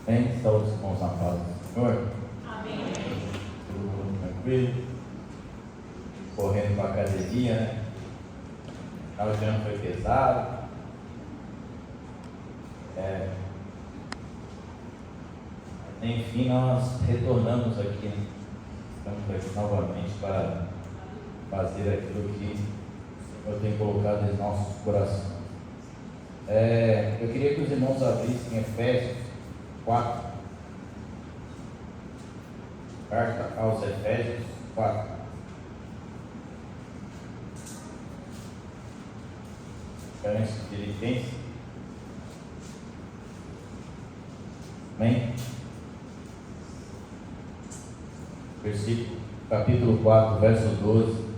Bem, saúde os irmãos na paz do Senhor. Amém. Todo mundo tranquilo, correndo para a academia, né? O dia foi pesado. Enfim, nós retornamos aqui, né? Estamos aqui novamente para fazer aquilo que eu tenho colocado em nossos corações. Eu queria que os irmãos abrissem Efésios 4, carta aos Efésios 4. Antes de Filipenses. Amém? Capítulo 4, verso 12.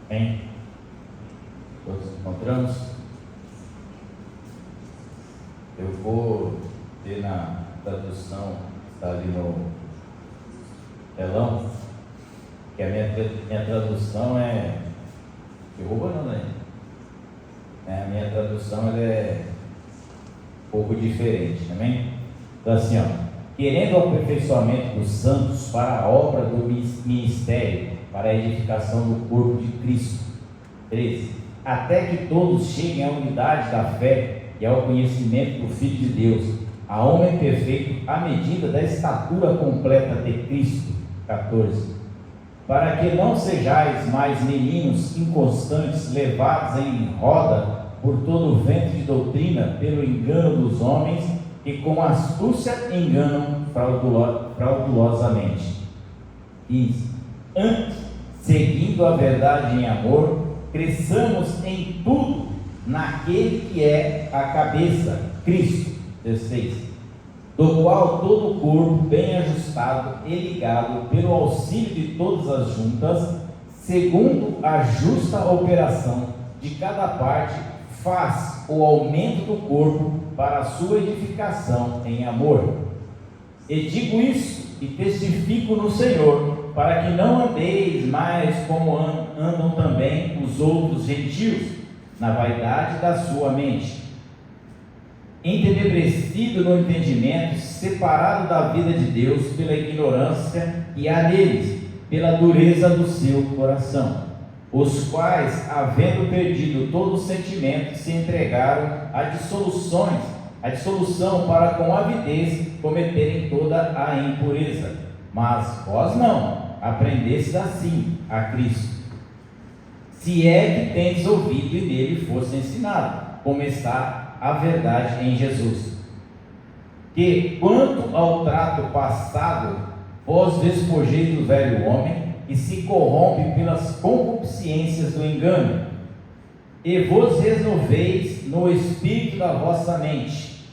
Amém? Todos encontramos? Eu vou ter na tradução, está ali no telão, que a minha tradução é. Derruba não, né? A minha tradução ela é um pouco diferente, amém? Então assim, querendo o aperfeiçoamento dos santos para a obra do ministério, para a edificação do corpo de Cristo. 13. Até que todos cheguem à unidade da fé e ao conhecimento do Filho de Deus, a homem perfeito, à medida da estatura completa de Cristo. 14. Para que não sejais mais meninos inconstantes, levados em roda por todo o vento de doutrina, pelo engano dos homens, que com astúcia enganam fraudulosamente. 15. Antes, seguindo a verdade em amor, cresçamos em tudo naquele que é a cabeça, Cristo. 16. Do qual todo o corpo, bem ajustado e ligado pelo auxílio de todas as juntas, segundo a justa operação de cada parte, faz o aumento do corpo para a sua edificação em amor. E digo isso e testifico no Senhor, para que não andeis mais como andam também os outros gentios, na vaidade da sua mente, entenebrecido no entendimento, separado da vida de Deus pela ignorância que há neles, pela dureza do seu coração, os quais, havendo perdido todo o sentimento, se entregaram a dissolução para com avidez cometerem toda a impureza. Mas vós não, aprendestes assim a Cristo, se é que tendes ouvido e nele fosse ensinado, como está a verdade em Jesus. Que, quanto ao trato passado, vós despojeis do velho homem, que se corrompe pelas concupiscências do engano, e vos renoveis no espírito da vossa mente,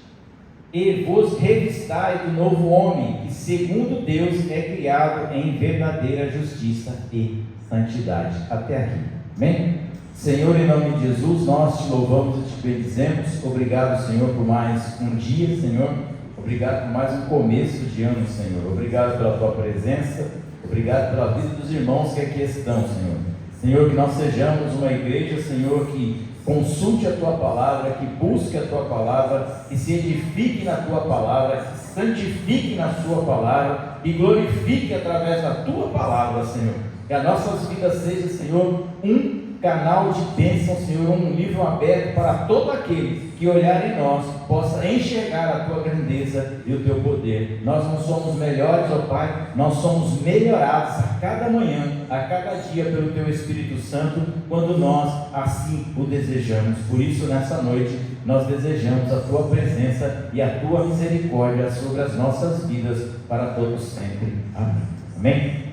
e vos revistai do novo homem, que segundo Deus é criado em verdadeira justiça e santidade. Até aqui, amém? Senhor, em nome de Jesus, nós te louvamos e te bendizemos. Obrigado, Senhor, por mais um dia, Senhor. Obrigado por mais um começo de ano, Senhor. Obrigado pela tua presença. Obrigado pela vida dos irmãos que aqui estão, Senhor. Senhor, que nós sejamos uma igreja, Senhor, que consulte a tua palavra, que busque a tua palavra, que se edifique na tua palavra, que se santifique na sua palavra e glorifique através da tua palavra, Senhor. Que as nossas vidas sejam, Senhor, um canal de bênção, Senhor, um livro aberto para todo aquele que olhar em nós possa enxergar a tua grandeza e o teu poder. Nós não somos melhores, ó Pai, nós somos melhorados a cada manhã, a cada dia pelo teu Espírito Santo, quando nós assim o desejamos. Por isso, nessa noite, nós desejamos a tua presença e a tua misericórdia sobre as nossas vidas para todos sempre. Amém. Amém?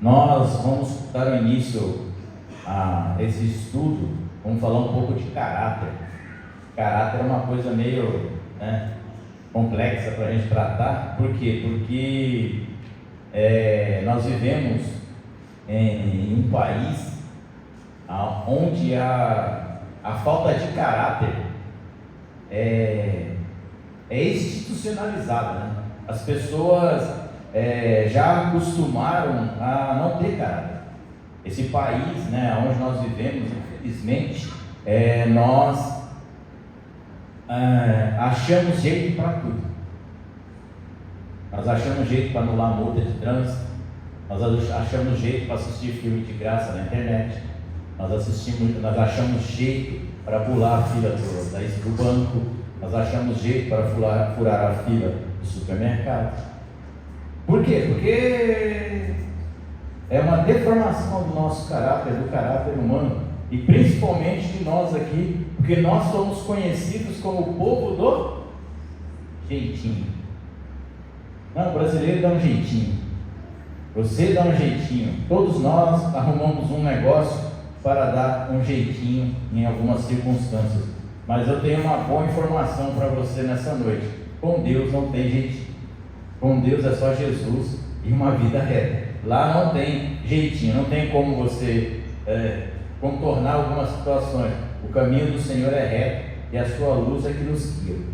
Nós vamos dar o início a esse estudo. Vamos falar um pouco de caráter. Caráter é uma coisa meio complexa para a gente tratar. Por quê? Porque nós vivemos em um país onde a falta de caráter é institucionalizada, né? As pessoas já acostumaram a não ter caráter. Esse país, né, onde nós vivemos, infelizmente, nós achamos jeito para tudo. Nós achamos jeito para anular multa de trânsito, nós achamos jeito para assistir filme de graça na internet, nós achamos jeito para pular a fila do banco, nós achamos jeito para furar a fila do supermercado. Por quê? Porque é uma deformação do nosso caráter, do caráter humano, e principalmente de nós aqui, porque nós somos conhecidos como o povo do jeitinho. Não, o brasileiro dá um jeitinho, você dá um jeitinho, todos nós arrumamos um negócio para dar um jeitinho em algumas circunstâncias. Mas eu tenho uma boa informação para você nessa noite: com Deus não tem jeitinho, com Deus é só Jesus e uma vida reta. Lá não tem jeitinho, não tem como você contornar algumas situações. O caminho do Senhor é reto e a sua luz é que nos guia.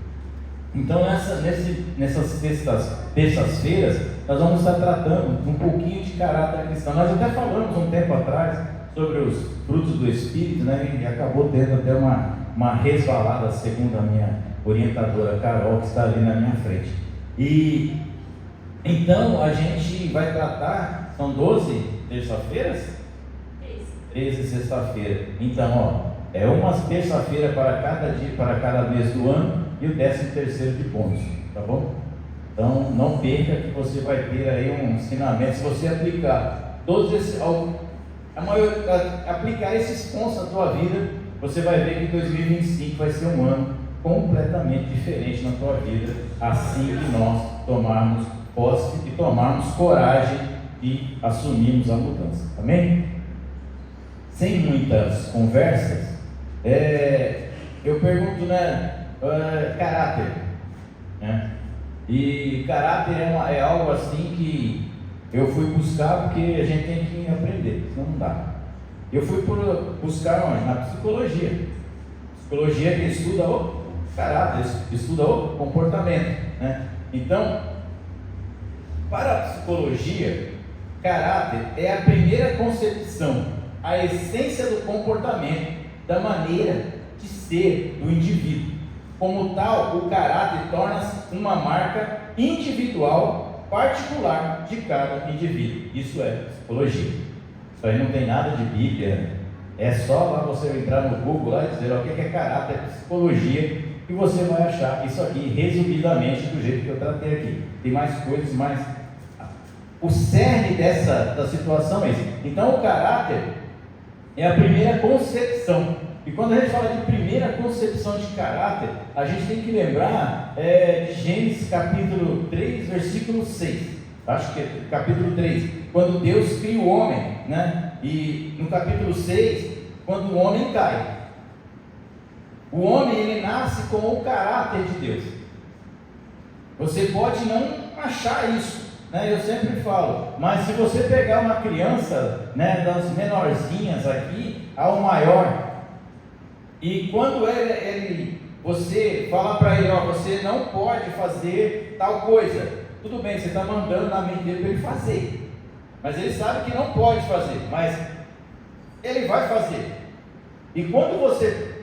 Então nessas terças-feiras nós vamos estar tratando um pouquinho de caráter cristão. Nós até falamos um tempo atrás sobre os frutos do Espírito, né? E acabou tendo até uma resvalada, segundo a minha orientadora Carol, que está ali na minha frente. E então a gente vai tratar, são 12 terça-feiras? 13 sexta-feira. Então, é uma terça-feira para cada dia, para cada mês do ano, e o 13º de bônus, tá bom? Então não perca, que você vai ter aí um ensinamento. Se você aplicar todos esses, aplicar esses pontos na tua vida, você vai ver que 2025 vai ser um ano completamente diferente na tua vida, assim que nós tomarmos posse e tomarmos coragem e assumirmos a mudança. Amém? Sem muitas conversas, eu pergunto, caráter, né? E caráter é algo assim que eu fui buscar, porque a gente tem que aprender, senão não dá. Eu fui buscar onde? Na psicologia. Psicologia que estuda o caráter, estuda o comportamento, né? Então, para a psicologia, caráter é a primeira concepção, a essência do comportamento, da maneira de ser do indivíduo. Como tal, o caráter torna-se uma marca individual, particular de cada indivíduo. Isso é psicologia. Isso aí não tem nada de Bíblia. É só lá você entrar no Google lá e dizer o que é caráter, psicologia, e você vai achar isso aqui resumidamente do jeito que eu tratei aqui. Tem mais coisas, mas o cerne da situação é esse. Então o caráter é a primeira concepção. E quando a gente fala de primeira concepção de caráter, a gente tem que lembrar de Gênesis capítulo 3, versículo 6. Acho que é capítulo 3, quando Deus cria o homem, né? E no capítulo 6, quando o homem cai. O homem, ele nasce com o caráter de Deus. Você pode não achar isso, né? Eu sempre falo, mas se você pegar uma criança, né, das menorzinhas aqui ao maior, e quando você fala para ele, você não pode fazer tal coisa, tudo bem, você está mandando na mente dele para ele fazer, mas ele sabe que não pode fazer, mas ele vai fazer. E quando você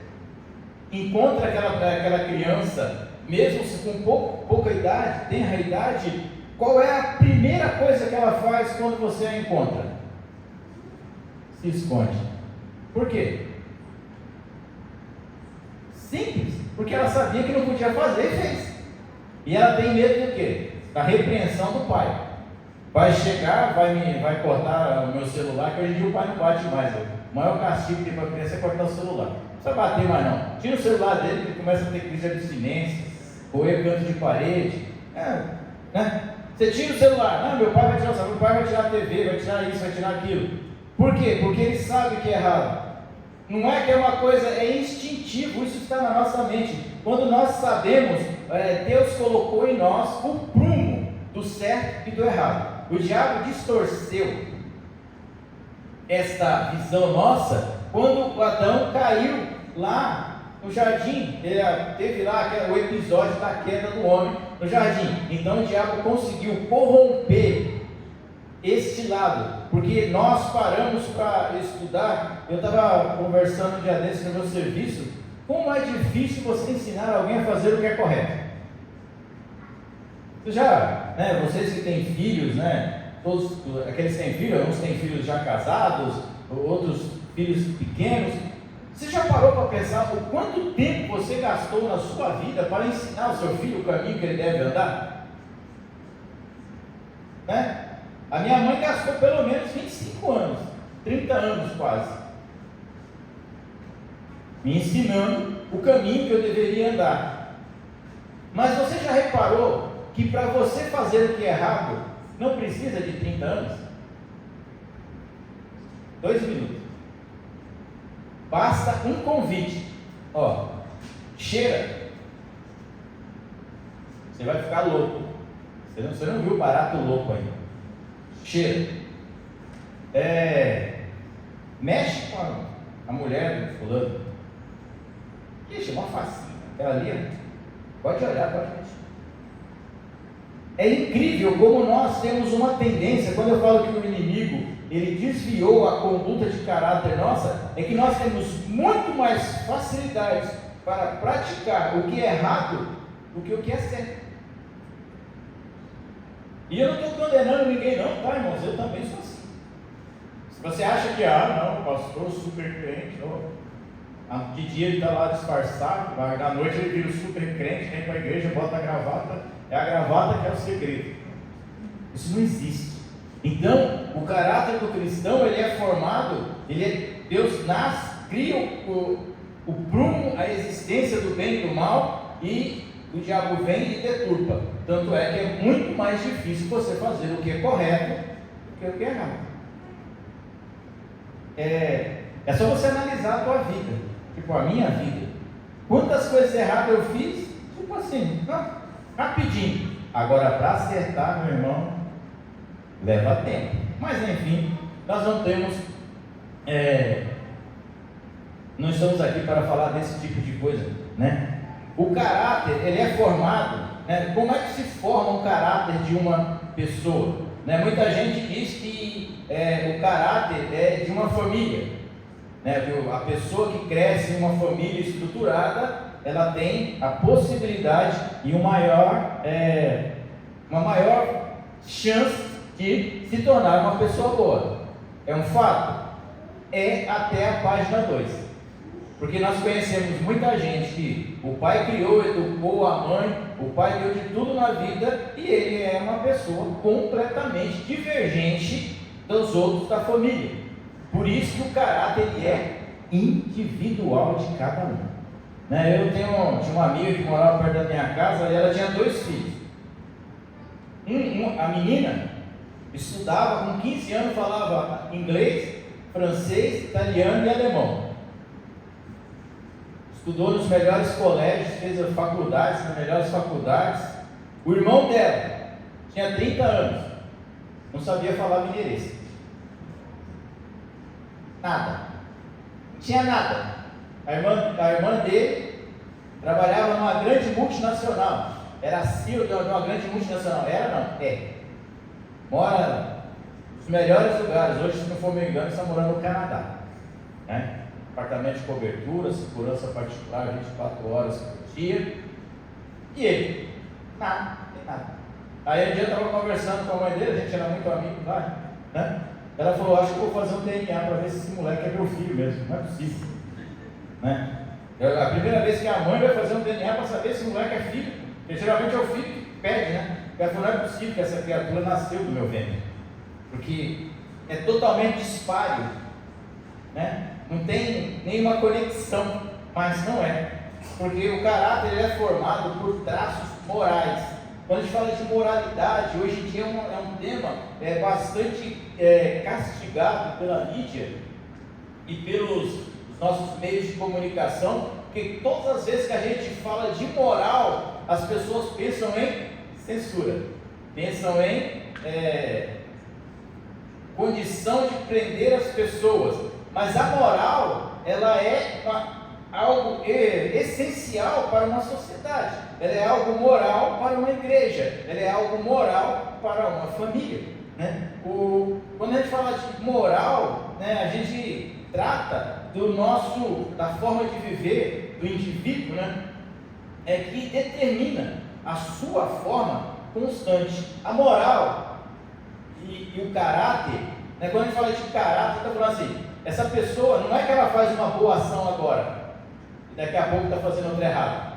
encontra aquela criança, mesmo com pouca idade, tenra idade, qual é a primeira coisa que ela faz quando você a encontra? Se esconde. Por quê? Simples, porque ela sabia que não podia fazer e fez. E ela tem medo do quê? Da repreensão do pai. Vai chegar, vai cortar o meu celular, que hoje em dia o pai não bate mais. O maior castigo que tem para a criança é cortar o celular. Não precisa bater mais não. Tira o celular dele, que ele começa a ter crise de abstinência, correr canto de parede. Né? Você tira o celular. Não, meu pai vai tirar o celular, meu pai vai tirar a TV, vai tirar isso, vai tirar aquilo. Por quê? Porque ele sabe que é errado. Não é que é uma coisa, é instintivo, isso está na nossa mente. Quando nós sabemos, Deus colocou em nós o prumo do certo e do errado. O diabo distorceu esta visão nossa quando Adão caiu lá no jardim. Ele teve lá o episódio da queda do homem no jardim. Então o diabo conseguiu corromper este lado porque nós paramos para estudar. Eu estava conversando um dia desse no meu serviço, como é difícil você ensinar alguém a fazer o que é correto. Você já, né, vocês que têm filhos, né, todos aqueles que têm filhos, uns têm filhos já casados, outros filhos pequenos, você já parou para pensar o quanto tempo você gastou na sua vida para ensinar o seu filho o caminho que ele deve andar? Né? A minha mãe gastou pelo menos 25 anos, 30 anos quase, me ensinando o caminho que eu deveria andar. Mas você já reparou que para você fazer o que é errado, não precisa de 30 anos? 2 minutos. Basta um convite. Ó, cheira. Você vai ficar louco. Você não viu o barato louco ainda. Cheira. Mexe com a mulher do fulano. Ixi, uma facinha. Aquela ali, pode olhar, pode mexer. É incrível como nós temos uma tendência, quando eu falo que o inimigo, ele desviou a conduta de caráter nossa, é que nós temos muito mais facilidades para praticar o que é errado do que o que é certo. E eu não estou condenando ninguém não, tá, irmãos? Eu também sou assim. Se você acha que, não, pastor super crente, de dia ele está lá disfarçado, na noite ele vira o super crente, vem para a igreja, bota a gravata, é a gravata que é o segredo. Isso não existe. Então, o caráter do cristão, ele é formado, Deus nasce, cria o prumo, a existência do bem e do mal, e o diabo vem e deturpa. Tanto é que é muito mais difícil você fazer o que é correto do que o que é errado. É só você analisar a tua vida, tipo a minha vida. Quantas coisas erradas eu fiz? Tipo assim, rapidinho. Agora, para acertar, meu irmão, leva tempo. Mas enfim, nós não temos, não estamos aqui para falar desse tipo de coisa, né? O caráter, ele é formado, né? Como é que se forma o caráter de uma pessoa? Né? Muita gente diz que o caráter é de uma família, né? A pessoa que cresce em uma família estruturada, ela tem a possibilidade e uma maior chance de se tornar uma pessoa boa. É um fato? É até a página 2. Porque nós conhecemos muita gente que o pai criou, educou a mãe, o pai deu de tudo na vida e ele é uma pessoa completamente divergente dos outros da família. Por isso que o caráter ele é individual de cada um. Né? Eu tinha uma amiga que morava perto da minha casa e ela tinha 2 filhos. A menina estudava com 15 anos, falava inglês, francês, italiano e alemão. Estudou nos melhores colégios, fez faculdades, nas melhores faculdades. O irmão dela tinha 30 anos, não sabia falar mineirês. Nada. Não tinha nada. A irmã dele trabalhava numa grande multinacional. Era CEO de uma grande multinacional. Era não? É. Mora nos melhores lugares. Hoje, se não for me engano, está morando no Canadá. Né? Apartamento de cobertura, segurança particular, 24 horas por dia. E ele? Nada, não tem nada. Aí um dia eu estava conversando com a mãe dele, a gente era muito amigo lá, né? Ela falou, acho que vou fazer um DNA para ver se esse moleque é meu filho mesmo. Não é possível, né? A primeira vez que a mãe vai fazer um DNA para saber se o moleque é filho, porque geralmente é o filho que pede, né? Ela falou, não é possível que essa criatura nasceu do meu ventre, porque é totalmente disparo, né? Não tem nenhuma conexão, mas não é, porque o caráter ele é formado por traços morais. Quando a gente fala de moralidade, hoje em dia é um tema bastante castigado pela mídia e pelos nossos meios de comunicação, porque todas as vezes que a gente fala de moral, as pessoas pensam em censura, pensam em condição de prender as pessoas. Mas a moral, ela é algo essencial para uma sociedade. Ela é algo moral para uma igreja. Ela é algo moral para uma família. né? Quando a gente fala de moral, né, a gente trata da forma de viver do indivíduo, né, que determina a sua forma constante. A moral e o caráter, né, quando a gente fala de caráter, está falando assim, essa pessoa, não é que ela faz uma boa ação agora, e daqui a pouco está fazendo outra errada.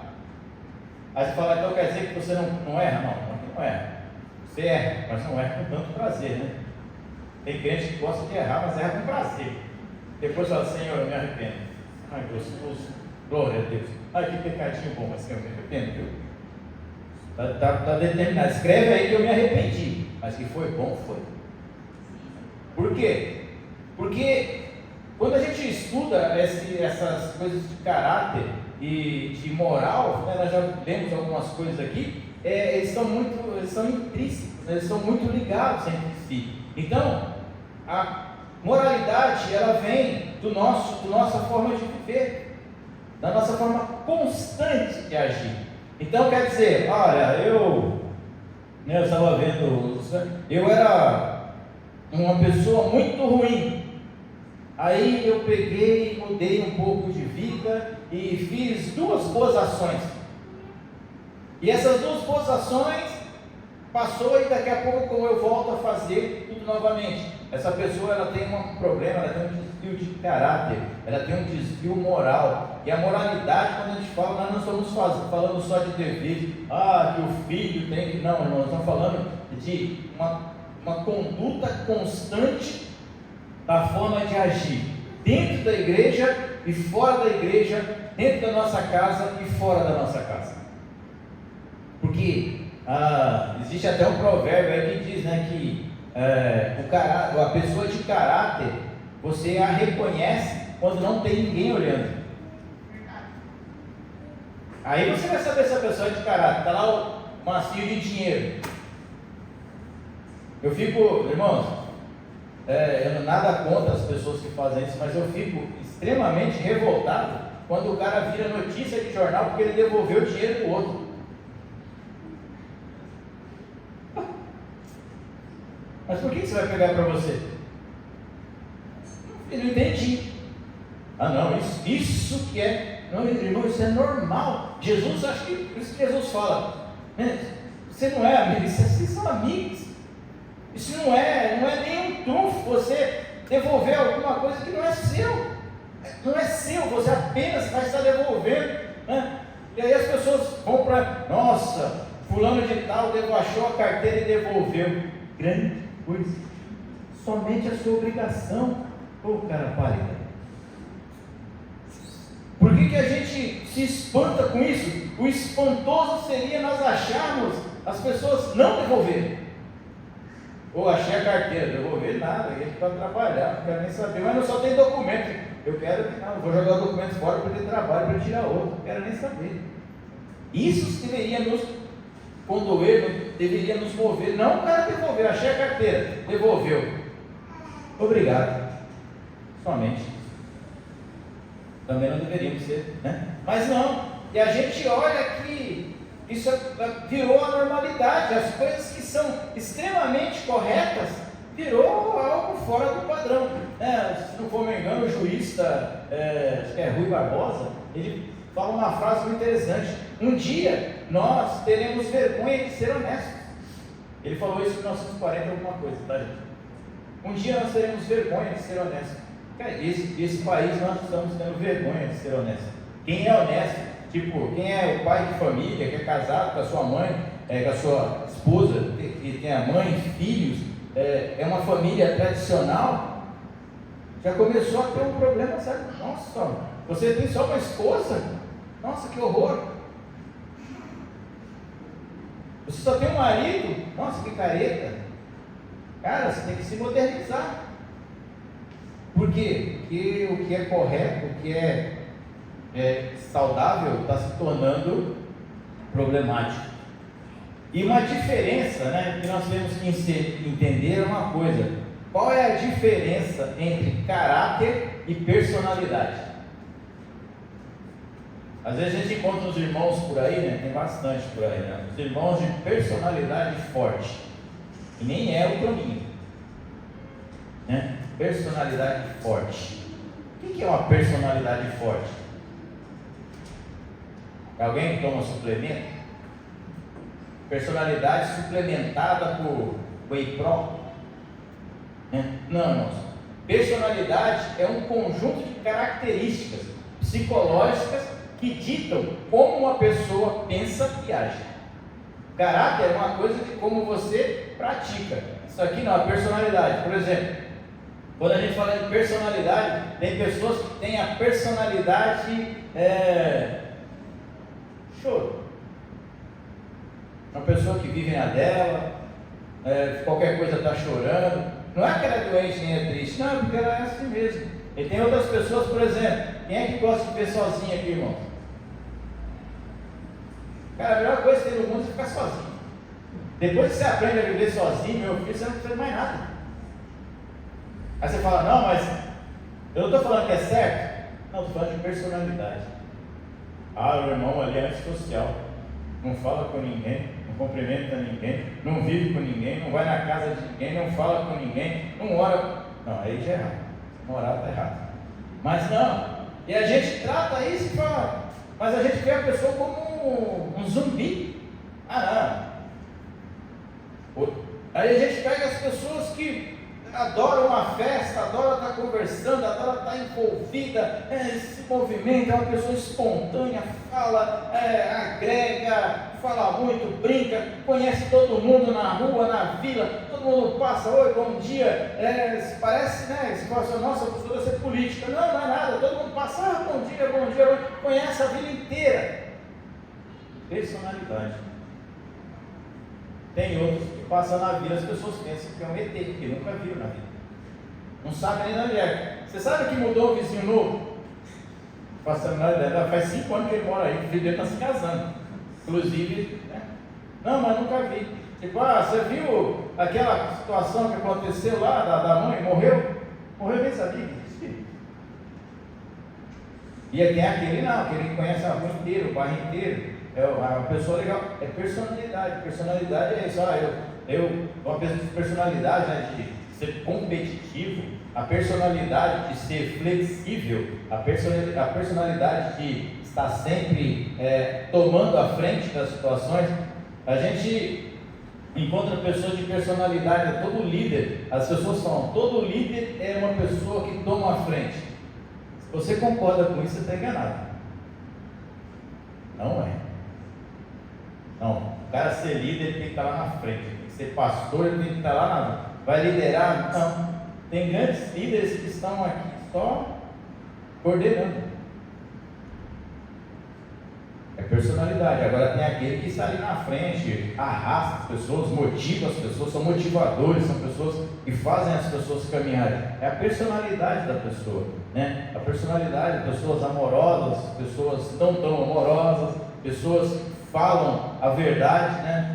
Aí você fala, então quer dizer que você não erra? Não erra. Você erra, mas não erra com tanto prazer, né? Tem crente que gosta de errar, mas erra com prazer. Depois fala, Senhor, eu me arrependo. Ai, gostoso, glória a Deus. Ai, que pecadinho bom, mas Senhor, eu me arrependo, viu? Está determinado, escreve aí que eu me arrependi, mas que foi bom, foi. Por quê? Porque quando a gente estuda essas coisas de caráter e de moral, né, nós já lemos algumas coisas aqui, eles são intrínsecos, né, eles são muito ligados entre si. Então, a moralidade, ela vem da nossa forma de viver, da nossa forma constante de agir. Então, quer dizer, olha, eu estava vendo, eu era uma pessoa muito ruim. Aí eu peguei, mudei um pouco de vida e fiz 2 boas ações. E essas 2 boas ações passou e daqui a pouco eu volto a fazer tudo novamente. Essa pessoa, ela tem um problema, ela tem um desvio de caráter, ela tem um desvio moral. E a moralidade, quando a gente fala, nós não estamos falando só de dever, que o filho tem que... Não, nós estamos falando de uma conduta constante da forma de agir, dentro da igreja e fora da igreja, dentro da nossa casa e fora da nossa casa. Porque existe até um provérbio aí que diz, né, que a pessoa de caráter, você a reconhece quando não tem ninguém olhando. Aí você vai saber se a pessoa é de caráter. Está lá o macio de dinheiro. Eu fico, irmãos, eu nada contra as pessoas que fazem isso, mas eu fico extremamente revoltado quando o cara vira notícia de jornal porque ele devolveu o dinheiro do outro. Mas por que você vai pegar para você? Eu não entendi. Não, isso que é. Não, irmão, isso é normal. Jesus, acho que por isso que Jesus fala, né? Você não é amigo, vocês são amigos. Isso não é nenhum trunfo você devolver alguma coisa que não é seu. Não é seu, você apenas vai estar devolvendo, né? E aí as pessoas vão para, nossa, fulano de tal achou a carteira e devolveu. Grande coisa. Somente a sua obrigação. Cara pálida. Por que a gente se espanta com isso? O espantoso seria nós acharmos as pessoas não devolverem. Achei a carteira, devolver nada, a gente para trabalhar, não quero nem saber, mas não só tem documento. Eu quero que não, vou jogar o documento fora para ter trabalho, para tirar outro, não quero nem saber. Isso deveria nos condoer, deveria nos mover. Não o cara devolveu, achei a carteira, devolveu. Obrigado. Somente. Também não deveríamos ser, né? Mas não, e a gente olha que isso virou a normalidade, as coisas que são extremamente corretas, virou algo fora do padrão. Se não for me engano, o juiz, acho que é Rui Barbosa, ele fala uma frase muito interessante: um dia nós teremos vergonha de ser honestos. Ele falou isso em 1940, alguma coisa, tá, gente? Um dia nós teremos vergonha de ser honestos. Cara, esse país nós estamos tendo vergonha de ser honestos. Quem é honesto, tipo, quem é o pai de família, que é casado com a sua mãe, com a sua esposa, que tem a mãe, filhos, é uma família tradicional, já começou a ter um problema, sabe? Nossa, você tem só uma esposa? Nossa, que horror! Você só tem um marido? Nossa, que careta! Cara, você tem que se modernizar. Por quê? Porque o que é correto, o que é saudável, está se tornando problemático. E uma diferença, né, que nós temos que entender uma coisa: qual é a diferença entre caráter e personalidade? Às vezes a gente encontra os irmãos por aí, né, tem bastante por aí, né, os irmãos de personalidade forte, e nem é o caminho. né? Personalidade forte. O que é uma personalidade forte? Alguém que toma suplemento? Personalidade suplementada por Whey Pro? Não, irmãos. Personalidade é um conjunto de características psicológicas que ditam como uma pessoa pensa e age. Caráter é uma coisa de como você pratica. Isso aqui não é personalidade. Por exemplo, quando a gente fala de personalidade, tem pessoas que têm a personalidade choro. Uma pessoa que vive na dela, qualquer coisa está chorando. Não é que ela é doente nem é triste, não, porque ela é assim mesmo. E tem outras pessoas, por exemplo, quem é que gosta de viver sozinho aqui, irmão? Cara, a melhor coisa que tem no mundo é ficar sozinho. Depois que você aprende a viver sozinho, meu filho, você não precisa de mais nada. Aí você fala, não, mas eu não estou falando que é certo. Não, estou falando de personalidade. Ah, o irmão ali é antissocial. Não fala com ninguém, não cumprimenta ninguém, não vive com ninguém, não vai na casa de ninguém, não fala com ninguém, não ora. Não, aí já é errado. Não orar está errado. Mas não. E a gente trata isso e fala, mas a gente vê a pessoa como um zumbi. Ah, não. Aí a gente pega as pessoas que adoram uma festa, adoram estar conversando, adoram estar envolvida, esse movimento, é uma pessoa espontânea, fala, agrega, fala muito, brinca, conhece todo mundo na rua, na vila, todo mundo passa, oi, bom dia, parece, né, se fala assim, nossa, costuma ser política, não é nada, todo mundo passa, bom dia, conhece a vida inteira. Personalidade. Tem outros que passam na vida, as pessoas pensam que é um ET, porque nunca viram na vida. Não sabem nem onde é. Você sabe que mudou o vizinho novo? Passando na vida, faz 5 anos que ele mora aí, o filho dele está se casando. Inclusive, né? Não, mas nunca vi. Tipo, você viu aquela situação que aconteceu lá, da mãe, morreu? Morreu, nem sabia que existia. E quem é aquele não, aquele que conhece a rua inteira, o bairro inteiro. É uma pessoa legal, é personalidade. Personalidade é isso. Uma personalidade, né, de ser competitivo, a personalidade de ser flexível, a personalidade de estar sempre tomando a frente das situações. A gente encontra pessoas de personalidade, todo líder, as pessoas falam, todo líder é uma pessoa que toma a frente. Se você concorda com isso, você está enganado. Não é. Não, o cara ser líder tem que estar lá na frente, tem que ser pastor, ele tem que estar lá na... Vai liderar? Não. Tem grandes líderes que estão aqui só coordenando. É personalidade. Agora tem aquele que está ali na frente, arrasta as pessoas, motiva as pessoas, são motivadores, são pessoas que fazem as pessoas caminharem. É a personalidade da pessoa, né? A personalidade, pessoas amorosas, pessoas não tão amorosas, pessoas falam a verdade, né?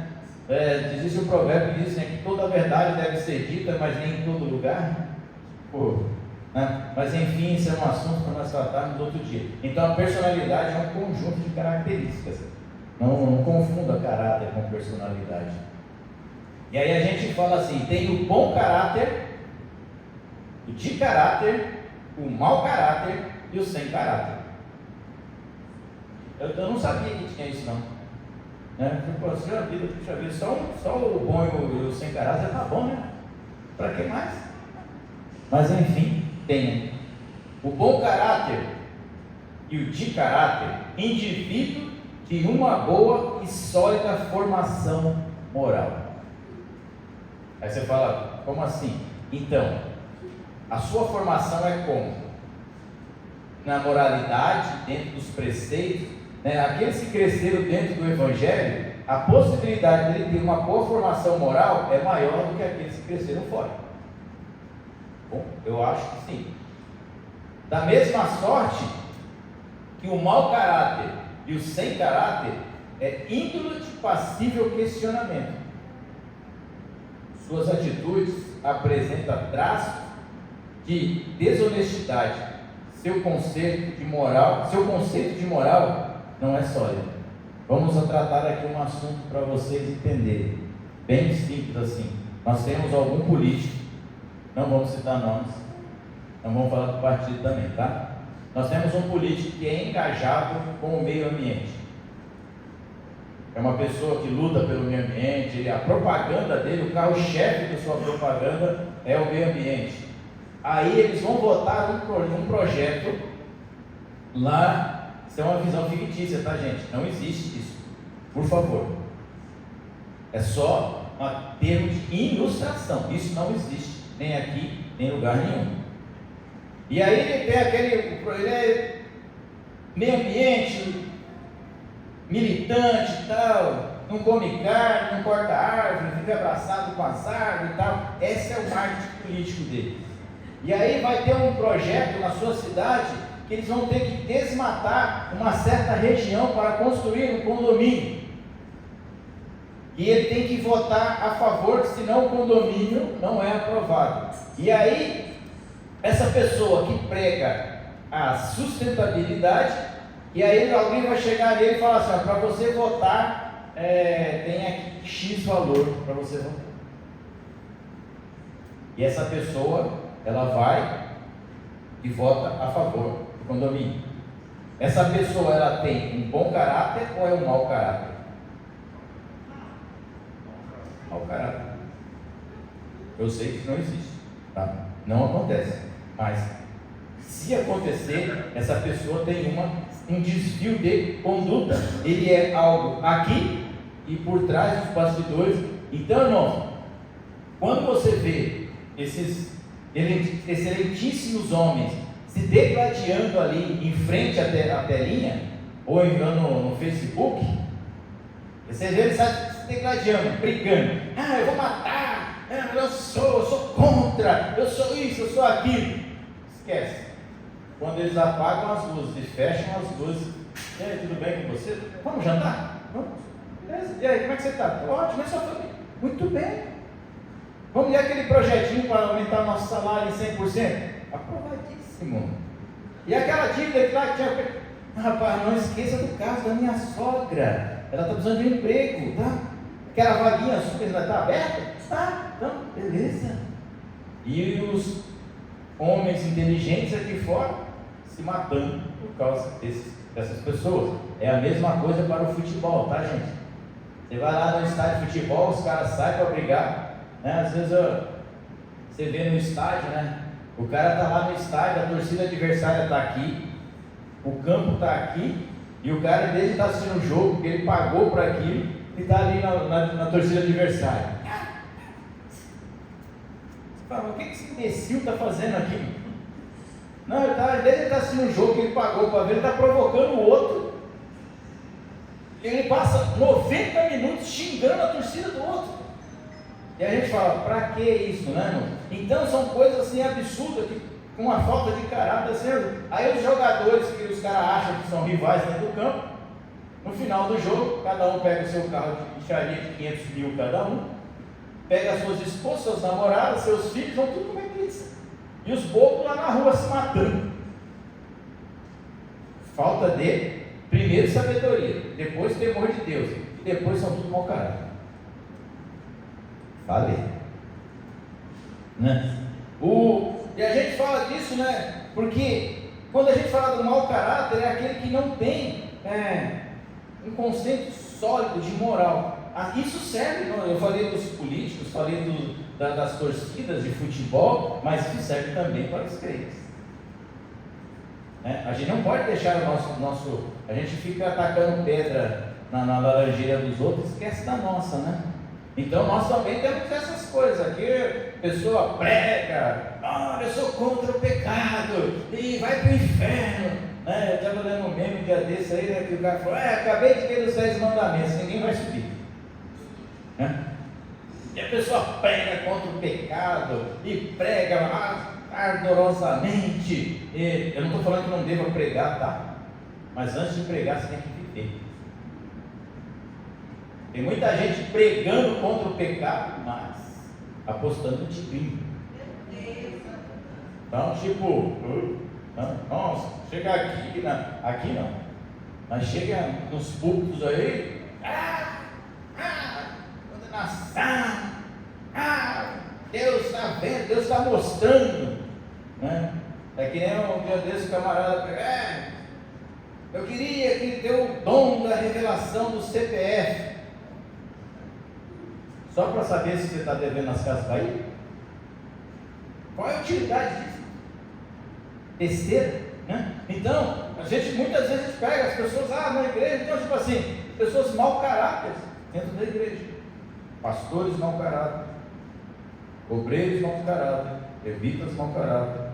Existe um provérbio que diz, né, que toda a verdade deve ser dita, mas nem em todo lugar. Né? Mas enfim, isso é um assunto para nós tratarmos outro dia. Então a personalidade é um conjunto de características. Não confunda caráter com personalidade. E aí a gente fala assim, tem o bom caráter, o de caráter, o mau caráter e o sem caráter. Eu não sabia que tinha isso não. Assim, a vida, puxa vida, só o bom e o sem caráter tá bom, né? Para que mais? Mas enfim, tem o bom caráter e o de caráter, indivíduo de uma boa e sólida formação moral. Aí você fala, como assim? Então, a sua formação é como? Na moralidade, dentro dos preceitos, né? Aqueles que cresceram dentro do Evangelho, a possibilidade dele ter uma boa formação moral é maior do que aqueles que cresceram fora. Bom, eu acho que sim. Da mesma sorte que o mau caráter e o sem caráter é índole de passível questionamento. Suas atitudes apresentam traços de desonestidade. Seu conceito de moral não é sólido. Vamos tratar aqui um assunto para vocês entenderem. Bem simples assim. Nós temos algum político não vamos citar nomes, não vamos falar do partido também, tá? Nós temos um político que é engajado com o meio ambiente. É uma pessoa que luta pelo meio ambiente, a propaganda dele, o carro-chefe da sua propaganda é o meio ambiente. Aí eles vão votar um projeto lá, isso é uma visão fictícia, tá, gente? Não existe isso, por favor. É só um termo de ilustração, isso não existe, nem aqui, nem em lugar nenhum. E aí ele tem ele é meio ambiente, militante e tal, não come carne, não corta árvore, fica abraçado com as árvores e tal. Esse é o marketing político dele. E aí vai ter um projeto na sua cidade que eles vão ter que desmatar uma certa região para construir um condomínio. E ele tem que votar a favor, senão o condomínio não é aprovado. E aí, essa pessoa que prega a sustentabilidade, e aí alguém vai chegar nele e falar assim: para você votar, tem aqui X valor para você votar. E essa pessoa, ela vai e vota a favor do condomínio. Essa pessoa, ela tem um bom caráter ou é um mau caráter? Mau caráter. Eu sei que isso não existe, tá? Não acontece. Mas se acontecer, essa pessoa tem um desvio de conduta. Ele é algo aqui e por trás dos bastidores. Então, irmão, quando você vê esses excelentíssimos homens se degladiando ali em frente à telinha, ou no Facebook, você vê eles se degladiando, brigando: eu vou matar, eu sou contra, eu sou isso, eu sou aquilo. Esquece. Quando eles apagam as luzes e fecham as luzes: e aí, tudo bem com você? Vamos jantar? Vamos? Beleza? E aí, como é que você está? Ótimo, é só família. Muito bem. Vamos ler aquele projetinho para aumentar o nosso salário em 100%? Aprovadíssimo. E aquela dívida que lá tinha... rapaz, não esqueça do caso da minha sogra. Ela está precisando de um emprego, tá? Aquela vaguinha super ainda está aberta? Tá, então, beleza. E os homens inteligentes aqui fora se matando por causa dessas pessoas. É a mesma coisa para o futebol, tá, gente? Você vai lá no estádio de futebol, os caras saem para brigar. Às vezes você vê no estádio, né? O cara está lá no estádio, a torcida adversária está aqui, o campo está aqui, e o cara, em vez de estar assistindo o jogo, porque ele pagou para aquilo, e está ali na torcida adversária. Você fala: o que esse imbecil está fazendo aqui? Não, em vez de ele estar assistindo o jogo que ele pagou para ver, ele está provocando o outro. Ele passa 90 minutos xingando a torcida do outro. E a gente fala: para que isso, né, irmão? Então são coisas assim absurdas, com uma falta de caráter assim. Aí os jogadores que os caras acham que são rivais dentro do campo, no final do jogo, cada um pega o seu carro de enxaria de 500 mil cada um, pega as suas esposas, suas namoradas, seus filhos, vão tudo comer pizza. E os bobos lá na rua se matando. Falta de, primeiro, sabedoria, depois temor de Deus, e depois são tudo mau caráter. Falei, né? E a gente fala disso, né? Porque quando a gente fala do mau caráter, é aquele que não tem um conceito sólido de moral. Isso serve, eu falei dos políticos, falei das torcidas de futebol, mas isso serve também para os crentes. A gente não pode deixar o nosso a gente fica atacando pedra na laranjeira dos outros e esquece da nossa, né? Então nós também temos essas coisas aqui. A pessoa prega: eu sou contra o pecado e vai para o inferno, né? Eu estava lendo um meme um dia desse aí, né, que o cara falou: acabei de ver os 10 mandamentos, ninguém vai subir, né? E a pessoa prega contra o pecado e prega ardorosamente. Eu não estou falando que não deva pregar, tá? Mas antes de pregar você tem que viver. Tem muita gente pregando contra o pecado, mas apostando no tigrinho. Então, nossa, chega aqui não, mas chega nos púlpitos aí, condenação, Deus está está vendo, Deus está mostrando, né? É que nem um dia desse camarada, eu queria que deu o dom da revelação do CPF, só para saber se você está devendo nas Casas Bahia. Qual é a utilidade disso? Besteira, né? Então, a gente muitas vezes pega as pessoas, na igreja, então tipo assim, pessoas mau caráter dentro da igreja, pastores mau caráter, obreiros mau caráter, levitas mau caráter,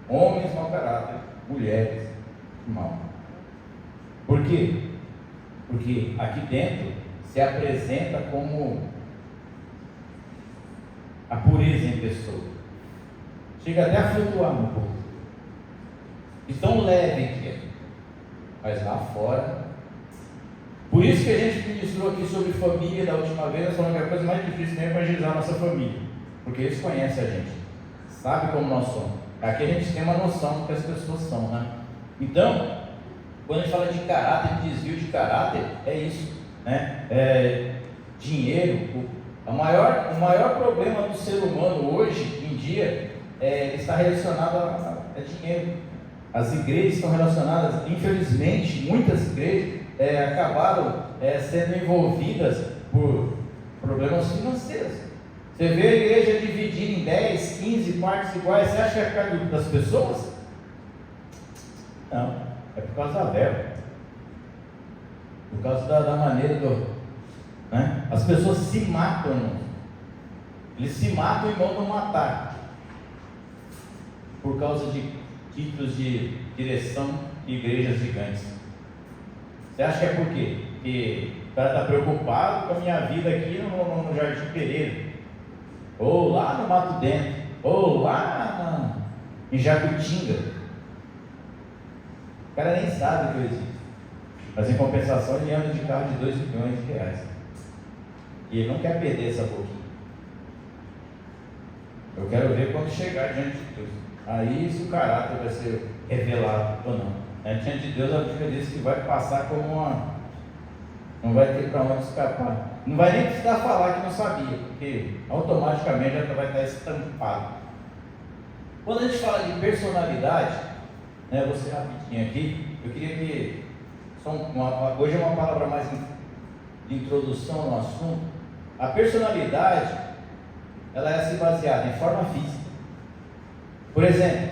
homens mau caráter, mulheres mau. Por quê? Porque aqui dentro se apresenta como a pureza em pessoa, chega até a flutuar um pouco, de tão leve que é, mas lá fora. Por isso que a gente ministrou aqui sobre família da última vez. Nós falamos que a coisa mais difícil é evangelizar a nossa família, porque eles conhecem a gente, sabem como nós somos. Aqui a gente tem uma noção do que as pessoas são, né? Então, quando a gente fala de caráter, de desvio de caráter, é isso, né? Dinheiro, o maior problema do ser humano hoje em dia está relacionado a dinheiro. As igrejas estão relacionadas, infelizmente, muitas igrejas acabaram sendo envolvidas por problemas financeiros. Você vê a igreja dividida em 10, 15 partes iguais, você acha que é por causa das pessoas? Não, é por causa da verba, por causa da maneira né? As pessoas se matam, irmão. Eles se matam e mandam matar por causa de títulos de direção de igrejas gigantes. Você acha que é por quê? Porque o cara está preocupado com a minha vida aqui no Jardim Pereira, ou lá no Mato Dentro, ou lá em Jacutinga. O cara nem sabe que eu existo, mas em compensação ele anda de carro de 2 milhões de reais, e ele não quer perder essa boquinha. Eu quero ver quando chegar diante de Deus, aí se o caráter vai ser revelado ou não. Diante de Deus, a Bíblia diz que vai passar como não vai ter para onde escapar. Não vai nem precisar falar que não sabia, porque automaticamente já vai estar estampado. Quando a gente fala de personalidade, né, vou ser rapidinho aqui, eu queria que hoje é uma palavra mais de introdução no assunto. A personalidade, ela é se baseada em forma física. Por exemplo,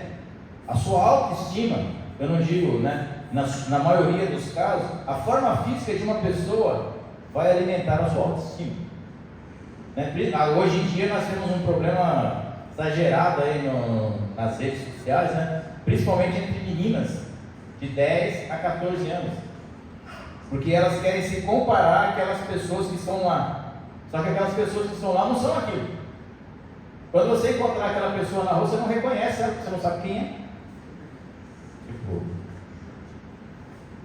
a sua autoestima, eu não digo, né, na maioria dos casos, a forma física de uma pessoa vai alimentar a sua autoestima, né? Hoje em dia nós temos um problema exagerado aí nas redes sociais, né? Principalmente entre meninas de 10 a 14 anos, porque elas querem se comparar àquelas pessoas que estão lá, só que aquelas pessoas que estão lá não são aquilo. Quando você encontrar aquela pessoa na rua, você não reconhece ela, você não sabe quem é.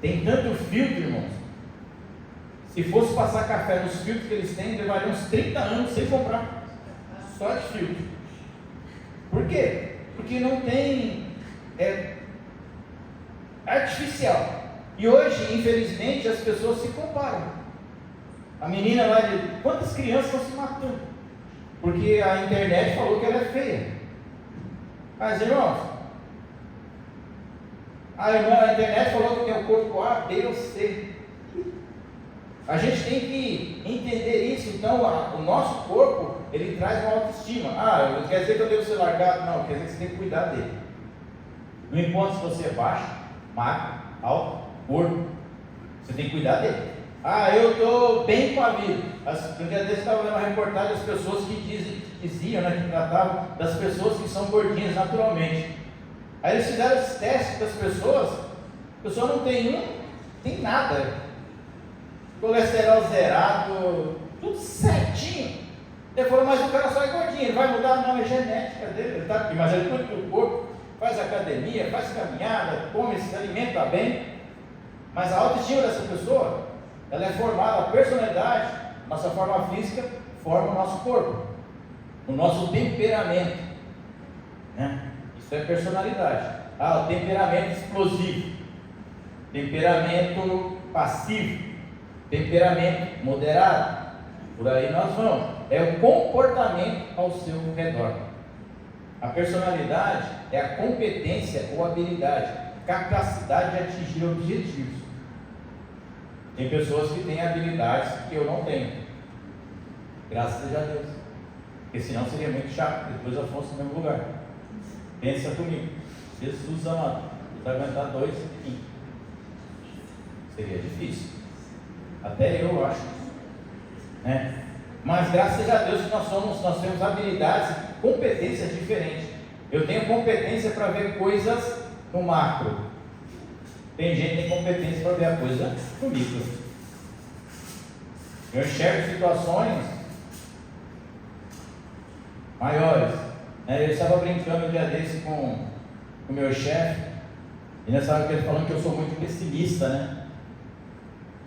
Tem tanto filtro, irmãos. Se fosse passar café nos filtros que eles têm, levaria uns 30 anos sem comprar, só de filtro. Por quê? Porque não tem artificial. E hoje, infelizmente, as pessoas se comparam. A menina lá quantas crianças estão se matando? Porque a internet falou que ela é feia. Mas, irmãos, a internet falou que tem o corpo A, B ou C. A gente tem que entender isso. Então, o nosso corpo, ele traz uma autoestima. Não quer dizer que eu devo ser largado, não, quer dizer que você tem que cuidar dele. Não importa se você é baixo, magro, alto, gordo, você tem que cuidar dele. Eu estou bem com a vida. Um dia desse estava vendo uma reportagem das pessoas que diziam, né, que tratavam das pessoas que são gordinhas naturalmente. Aí eles fizeram esse teste das pessoas, a pessoa não tem nada, colesterol zerado, tudo certinho. Ele falou, mas o cara só é gordinho, ele vai mudar? Não, é genética dele, ele tá aqui, mas ele cuida do corpo, faz academia, faz caminhada, come, se alimenta bem. Mas a autoestima dessa pessoa, ela é formada, a personalidade, nossa forma física forma o nosso corpo, o nosso temperamento, né? Isso é personalidade. O temperamento explosivo, temperamento passivo, temperamento moderado, por aí nós vamos. É o comportamento ao seu redor. A personalidade é a competência ou habilidade, capacidade de atingir objetivos. Tem pessoas que têm habilidades que eu não tenho, graças a Deus, porque senão seria muito chato, depois eu fosse no mesmo lugar. Pensa comigo, Jesus amado, vai aguentar 2 de mim, seria difícil, até eu acho, né? Mas graças a Deus que nós temos habilidades, competências diferentes. Eu tenho competência para ver coisas no macro. Tem gente que tem competência para ver a coisa no micro. Eu enxergo situações maiores. Eu estava brincando um dia desse com o meu chefe, e nessa hora que ele falando que eu sou muito pessimista, né?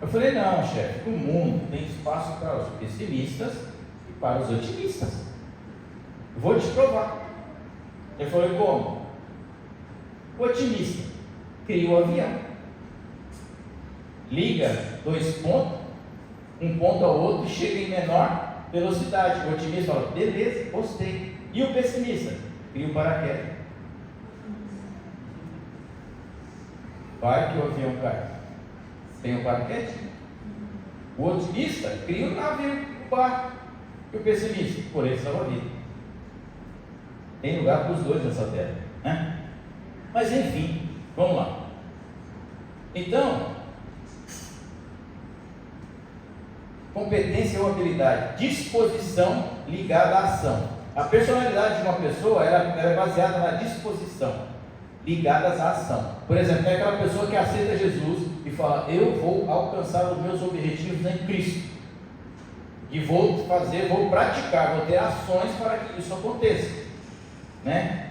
Eu falei, não, chefe, o mundo tem espaço para os pessimistas e para os otimistas. Eu vou te provar. Ele falou, como? O otimista cria o avião, liga 2 pontos, um ponto ao outro e chega em menor velocidade. O otimista fala, beleza, gostei. E o pessimista cria o paraquedas. Vai que o avião cai. Tem o paraquedas. O otimista cria o navio, o barco. E o pessimista, por ele salva a vida. Tem lugar para os dois nessa terra, né? Mas enfim, vamos lá. Então, competência ou habilidade, disposição ligada à ação. A personalidade de uma pessoa ela é baseada na disposição, ligadas à ação. Por exemplo, é aquela pessoa que aceita Jesus e fala, eu vou alcançar os meus objetivos em Cristo, e vou praticar, vou ter ações para que isso aconteça, né?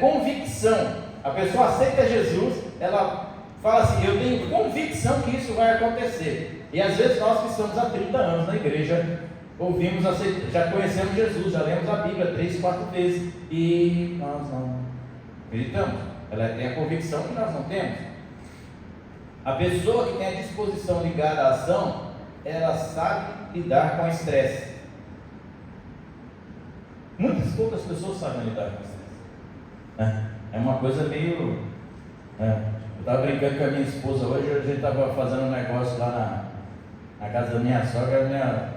Convicção. A pessoa aceita Jesus, ela fala assim, eu tenho convicção que isso vai acontecer. E às vezes nós que estamos há 30 anos na igreja, ouvimos, já conhecemos Jesus, já lemos a Bíblia 3, 4 vezes, e nós não acreditamos. Ela tem a convicção que nós não temos. A pessoa que tem a disposição ligada à ação, ela sabe lidar com o estresse. Muitas poucas pessoas sabem lidar com o estresse. É uma coisa meio... Eu estava brincando com a minha esposa hoje, a gente estava fazendo um negócio lá na casa da minha sogra,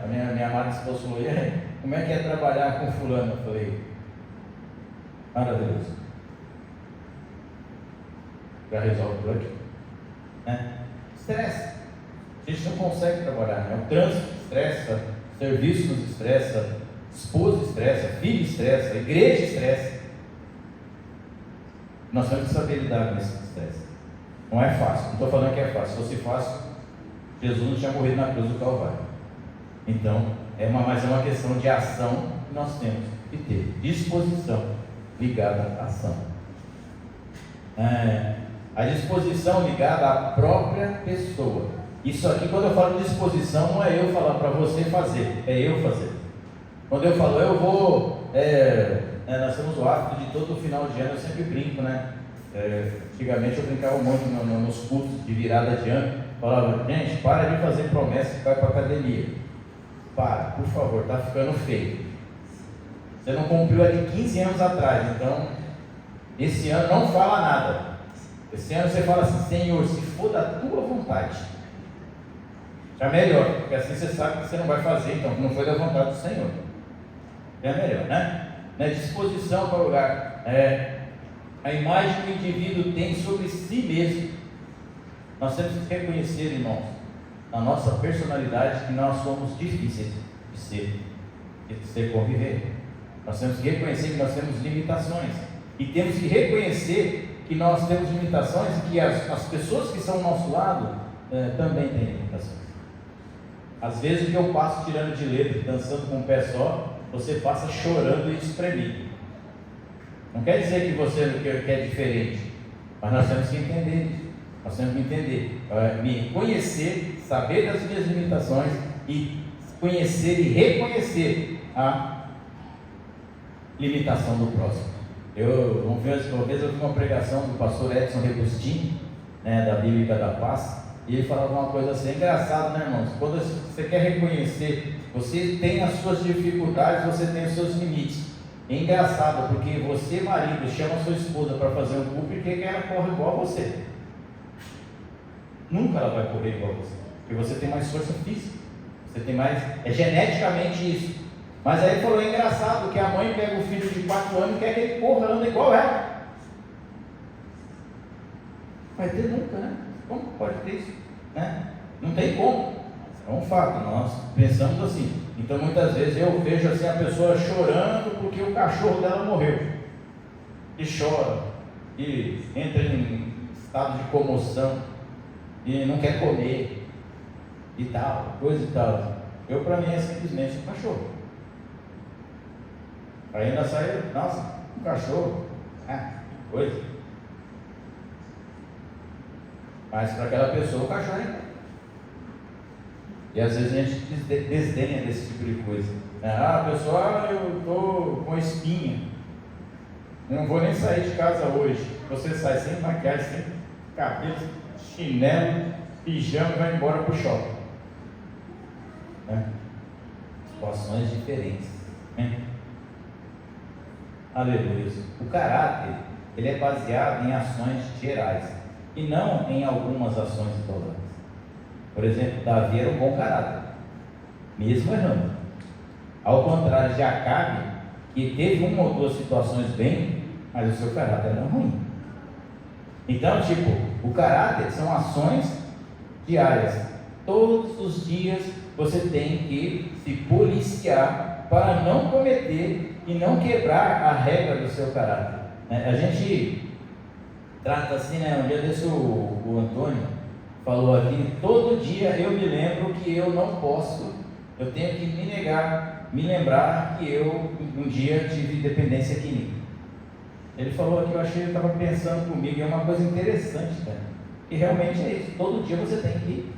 a minha amada esposa falou, como é que é trabalhar com fulano? Eu falei, maravilhoso. Já resolve tudo aqui. Estresse. A gente não consegue trabalhar, né? O trânsito estressa, o serviço nos estressa, esposa estressa, filho estressa, igreja estressa. Nós temos que saber lidar com esse estresse. Não é fácil, não estou falando que é fácil. Se fosse fácil, Jesus não tinha morrido na cruz do Calvário. Então, mas é uma questão de ação que nós temos que ter. Disposição ligada à ação. A disposição ligada à própria pessoa. Isso aqui, quando eu falo de disposição, não é eu falar para você fazer, é eu fazer. Quando eu falo, eu vou... nós temos o hábito de todo final de ano, eu sempre brinco, né? Antigamente eu brincava muito nos cultos de virada de ano. Falava, gente, para de fazer promessa e vai para a academia. Para, por favor, está ficando feio. Você não cumpriu a de 15 anos atrás, então esse ano não fala nada. Esse ano você fala assim, Senhor, se for da tua vontade, já melhor, porque assim você sabe que você não vai fazer, então não foi da vontade do Senhor. É melhor, né? Disposição para o lugar. A imagem que o indivíduo tem sobre si mesmo. Nós temos que reconhecer, irmãos, na nossa personalidade, que nós somos difíceis de ser conviver. Nós temos que reconhecer que nós temos limitações. E temos que reconhecer que nós temos limitações e que as pessoas que estão ao nosso lado também têm limitações. Às vezes o que eu passo tirando de letra, dançando com um pé só, você passa chorando e espremido. Não quer dizer que você que é diferente, mas nós temos que entender isso. Nós temos que entender, me conhecer, saber das minhas limitações e conhecer e reconhecer a limitação do próximo. Uma vez eu vi uma pregação do pastor Edson Rebustini, da Bíblica da Paz, e ele falava uma coisa assim, engraçado, né, irmãos? Quando você quer reconhecer, você tem as suas dificuldades, você tem os seus limites, É engraçado, porque você, marido, chama sua esposa para fazer um culto e quer que ela corra igual a você. Nunca ela vai correr igual a você, porque você tem mais força física, você tem mais, é geneticamente isso. Mas aí falou, é engraçado que a mãe pega o filho de 4 anos e quer que ele corra, anda igual ela. Vai ter nunca, né? Como pode ter isso? Né? Não tem como. É um fato, nós pensamos assim. Então muitas vezes eu vejo assim a pessoa chorando porque o cachorro dela morreu. E chora, e entra em estado de comoção, e não quer comer, e tal, coisa e tal. Eu, para mim, é simplesmente um cachorro. Aí ainda sai, nossa, um cachorro, coisa. Mas para aquela pessoa o cachorro é. E às vezes a gente desdenha desse tipo de coisa. Pessoal, eu estou com espinha, não vou nem sair de casa hoje. Você sai sem maquiagem, sem cabelo, chinelo, pijama e vai embora para o shopping. Situações diferentes. Aleluia. O caráter, ele é baseado em ações gerais e não em algumas ações isoladas. Por exemplo, Davi era um bom caráter, mesmo errando. Ao contrário de Acabe, que teve uma ou duas situações bem, mas o seu caráter era ruim. Então, o caráter são ações diárias. Todos os dias você tem que se policiar para não cometer e não quebrar a regra do seu caráter. A gente trata assim, um dia desse o Antônio falou aqui, todo dia eu me lembro que eu não posso, eu tenho que me lembrar que eu um dia tive dependência química. Ele falou aqui, eu achei, eu estava pensando comigo, é uma coisa interessante, cara, e realmente é isso, todo dia você tem que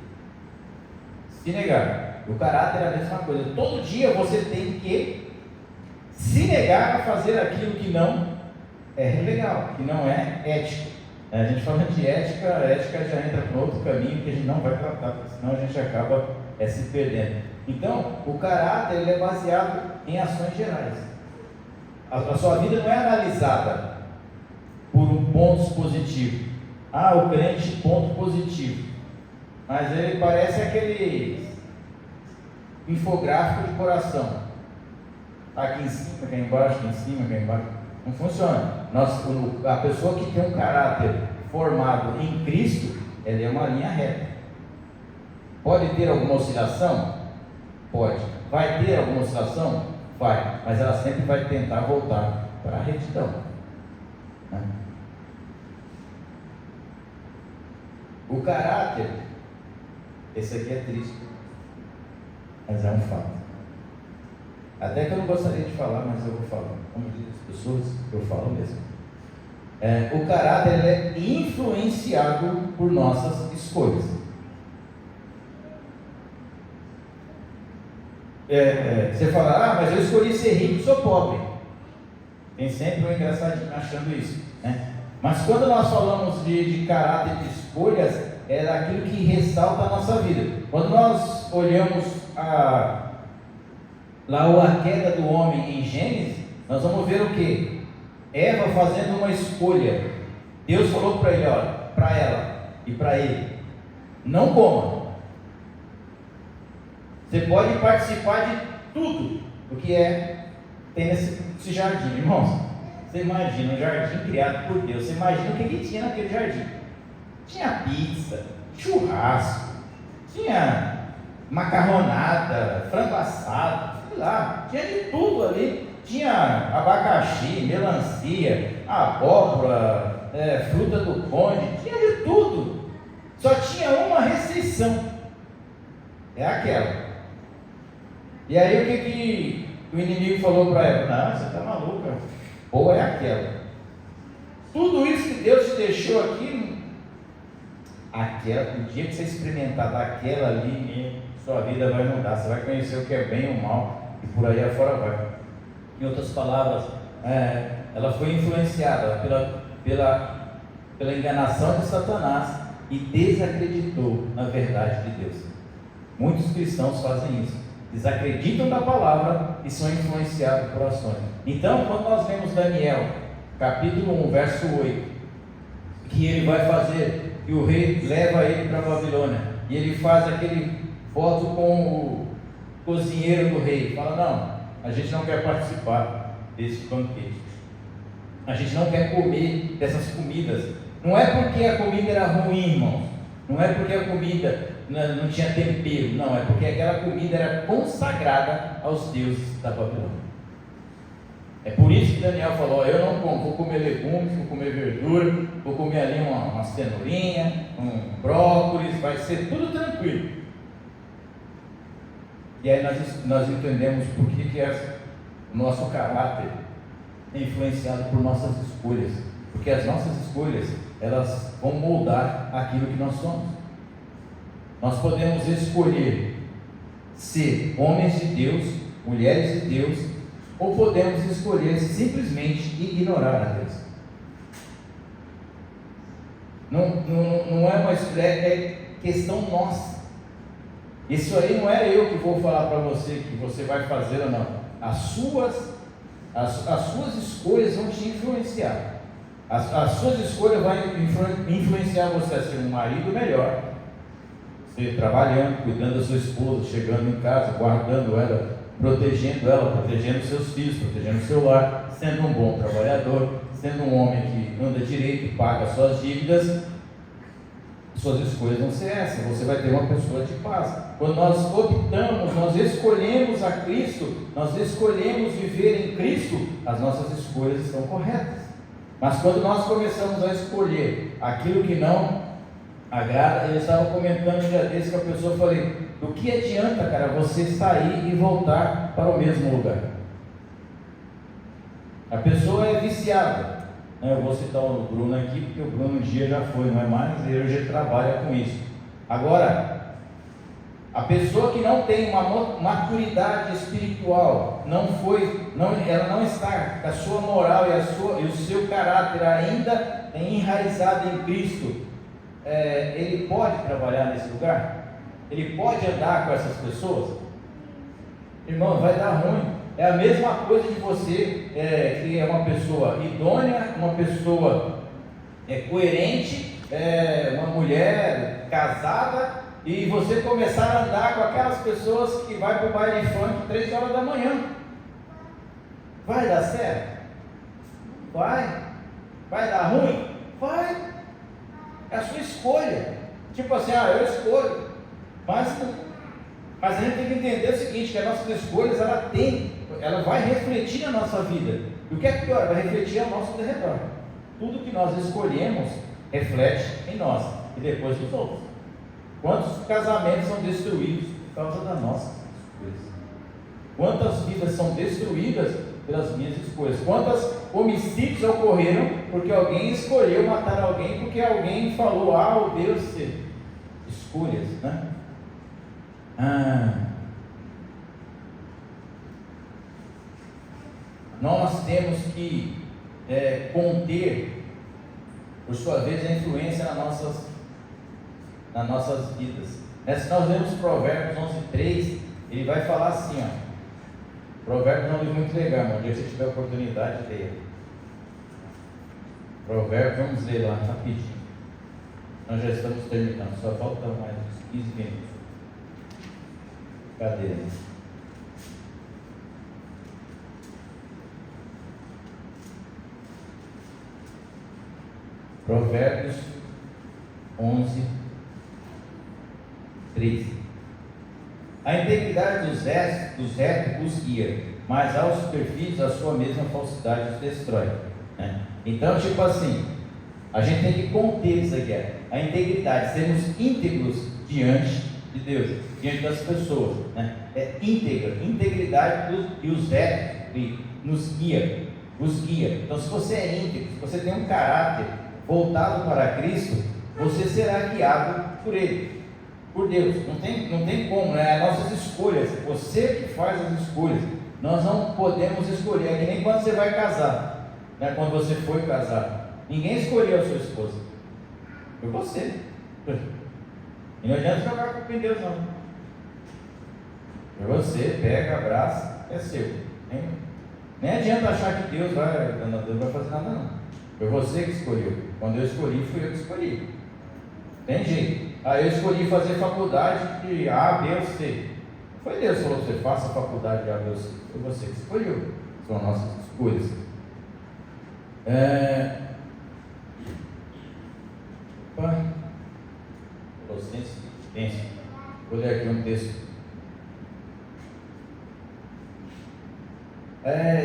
se negar. O caráter é a mesma coisa, todo dia você tem que se negar a fazer aquilo que não é legal, que não é ético. A gente falando de ética, a ética já entra para outro caminho que a gente não vai tratar, porque senão a gente acaba se perdendo. Então, o caráter ele é baseado em ações gerais. A sua vida não é analisada por pontos positivos. O crente, ponto positivo. Mas ele parece aquele infográfico de coração. Aqui em cima, aqui embaixo, aqui em cima, aqui embaixo. Não funciona. A pessoa que tem um caráter formado em Cristo, ela é uma linha reta. Pode ter alguma oscilação? Pode. Vai ter alguma oscilação? Vai. Mas ela sempre vai tentar voltar para a retidão. O caráter, esse aqui é triste, mas é um fato. Até que eu não gostaria de falar, mas eu vou falar. Como dizem as pessoas, eu falo mesmo. O caráter ele é influenciado por nossas escolhas. Você fala, mas eu escolhi ser rico e sou pobre. Tem sempre um engraçadinho achando isso, né? Mas quando nós falamos de caráter de escolhas, é daquilo que ressalta a nossa vida. Quando nós olhamos a queda do homem em Gênesis, nós vamos ver o que? Eva fazendo uma escolha. Deus falou para ele, para ela e para ele: não coma. Você pode participar de tudo o que tem nesse jardim, irmãos. Você imagina um jardim criado por Deus. Você imagina o que tinha naquele jardim? Tinha pizza, churrasco, tinha macarronada, frango assado, sei lá, tinha de tudo ali. Tinha abacaxi, melancia, abóbora, fruta do conde, tinha de tudo. Só tinha uma restrição, é aquela. E aí o que o inimigo falou para ela? Não, você está maluca, ou é aquela. Tudo isso que Deus te deixou aqui, o dia que você experimentar daquela ali, sua vida vai mudar, você vai conhecer o que é bem e o mal, e por aí afora vai. Em outras palavras, ela foi influenciada pela enganação de Satanás e desacreditou na verdade de Deus. Muitos cristãos fazem isso. desacreditam da palavra e são influenciados por ações. Então, quando nós vemos Daniel, capítulo 1, verso 8, que ele vai fazer, que o rei leva ele para a Babilônia, e ele faz aquele voto com o cozinheiro do rei, fala: não, a gente não quer participar desse banquete, a gente não quer comer dessas comidas. Não é porque a comida era ruim, irmãos, não é porque a comida não tinha tempero, não, é porque aquela comida era consagrada aos deuses da Babilônia. É por isso que Daniel falou: eu não como, vou comer legumes, vou comer verdura, vou comer ali uma cenourinha, um brócolis, vai ser tudo tranquilo. E aí nós entendemos por que o nosso caráter é influenciado por nossas escolhas, porque as nossas escolhas, elas vão moldar aquilo que nós somos. Nós podemos escolher ser homens de Deus, mulheres de Deus, ou podemos escolher simplesmente ignorar a Deus. Não é uma escolha, é questão nossa. Isso aí não é eu que vou falar para você que você vai fazer ou não. As suas escolhas vão te influenciar. As suas escolhas vão influenciar você a ser um marido melhor, você trabalhando, cuidando da sua esposa, chegando em casa, guardando ela, protegendo seus filhos, protegendo o seu lar, sendo um bom trabalhador, sendo um homem que anda direito, paga suas dívidas. Suas escolhas vão ser essas, você vai ter uma pessoa de paz. Quando nós optamos, nós escolhemos a Cristo, nós escolhemos viver em Cristo, as nossas escolhas estão corretas. Mas quando nós começamos a escolher aquilo que não agrada, eles estavam comentando um dia desse com a pessoa, eu falei: do que adianta, cara, você sair e voltar para o mesmo lugar? A pessoa é viciada. Eu vou citar o Bruno aqui, porque o Bruno um dia já foi, não é mais, e hoje ele trabalha com isso. Agora, a pessoa que não tem uma maturidade espiritual, ela não está com a sua moral e o seu caráter ainda enraizado em Cristo, ele pode trabalhar nesse lugar? Ele pode andar com essas pessoas? Irmão, vai dar ruim. É a mesma coisa de você, que é uma pessoa idônea, uma pessoa coerente, uma mulher casada, e você começar a andar com aquelas pessoas que vai para o baile funk 3 horas da manhã. Vai dar certo? Vai dar ruim? Vai. É a sua escolha. Tipo assim, eu escolho. Mas a gente tem que entender o seguinte, que as nossas escolhas, ela vai refletir na nossa vida. E o que é pior? Vai refletir ao nosso redor. Tudo que nós escolhemos reflete em nós e depois nos outros. Quantos casamentos são destruídos por causa das nossas escolhas? Quantas vidas são destruídas pelas minhas escolhas? Quantos homicídios ocorreram porque alguém escolheu matar alguém, porque alguém falou: o Deus, escolhas, né? Nós temos que conter, por sua vez, a influência nas nossas vidas. Se nós vemos Provérbios 11:3, ele vai falar assim, Provérbios é um livro muito legal, um dia que você tiver a oportunidade, leia. Provérbios, vamos ler lá rapidinho. Nós já estamos terminando, só falta mais uns 15 minutos. Cadê? Provérbios 11:13. A integridade dos retos os guia, mas aos perfis a sua mesma falsidade os destrói. Então, tipo assim, a gente tem que conter isso aqui, a integridade, sermos íntegros diante de Deus, diante das pessoas, é íntegra, integridade e os retos nos guia, os guia. Então, se você é íntegro, se você tem um caráter voltado para Cristo, você será guiado por Ele, por Deus. Não tem como, As nossas escolhas, você que faz as escolhas. Nós não podemos escolher, é que nem quando você vai casar, quando você foi casar, ninguém escolheu a sua esposa, foi você. E não adianta jogar culpa em Deus, não. E você pega, abraça, é seu. Nem adianta achar que Deus vai fazer nada, não. Foi você que escolheu. Quando eu escolhi, fui eu que escolhi. Tem jeito. Aí eu escolhi fazer faculdade de A, B ou C. Foi Deus que falou que você faça a faculdade de A, B ou C. Foi você que escolheu. São nossas escolhas. Colossenses, vou ler aqui um texto.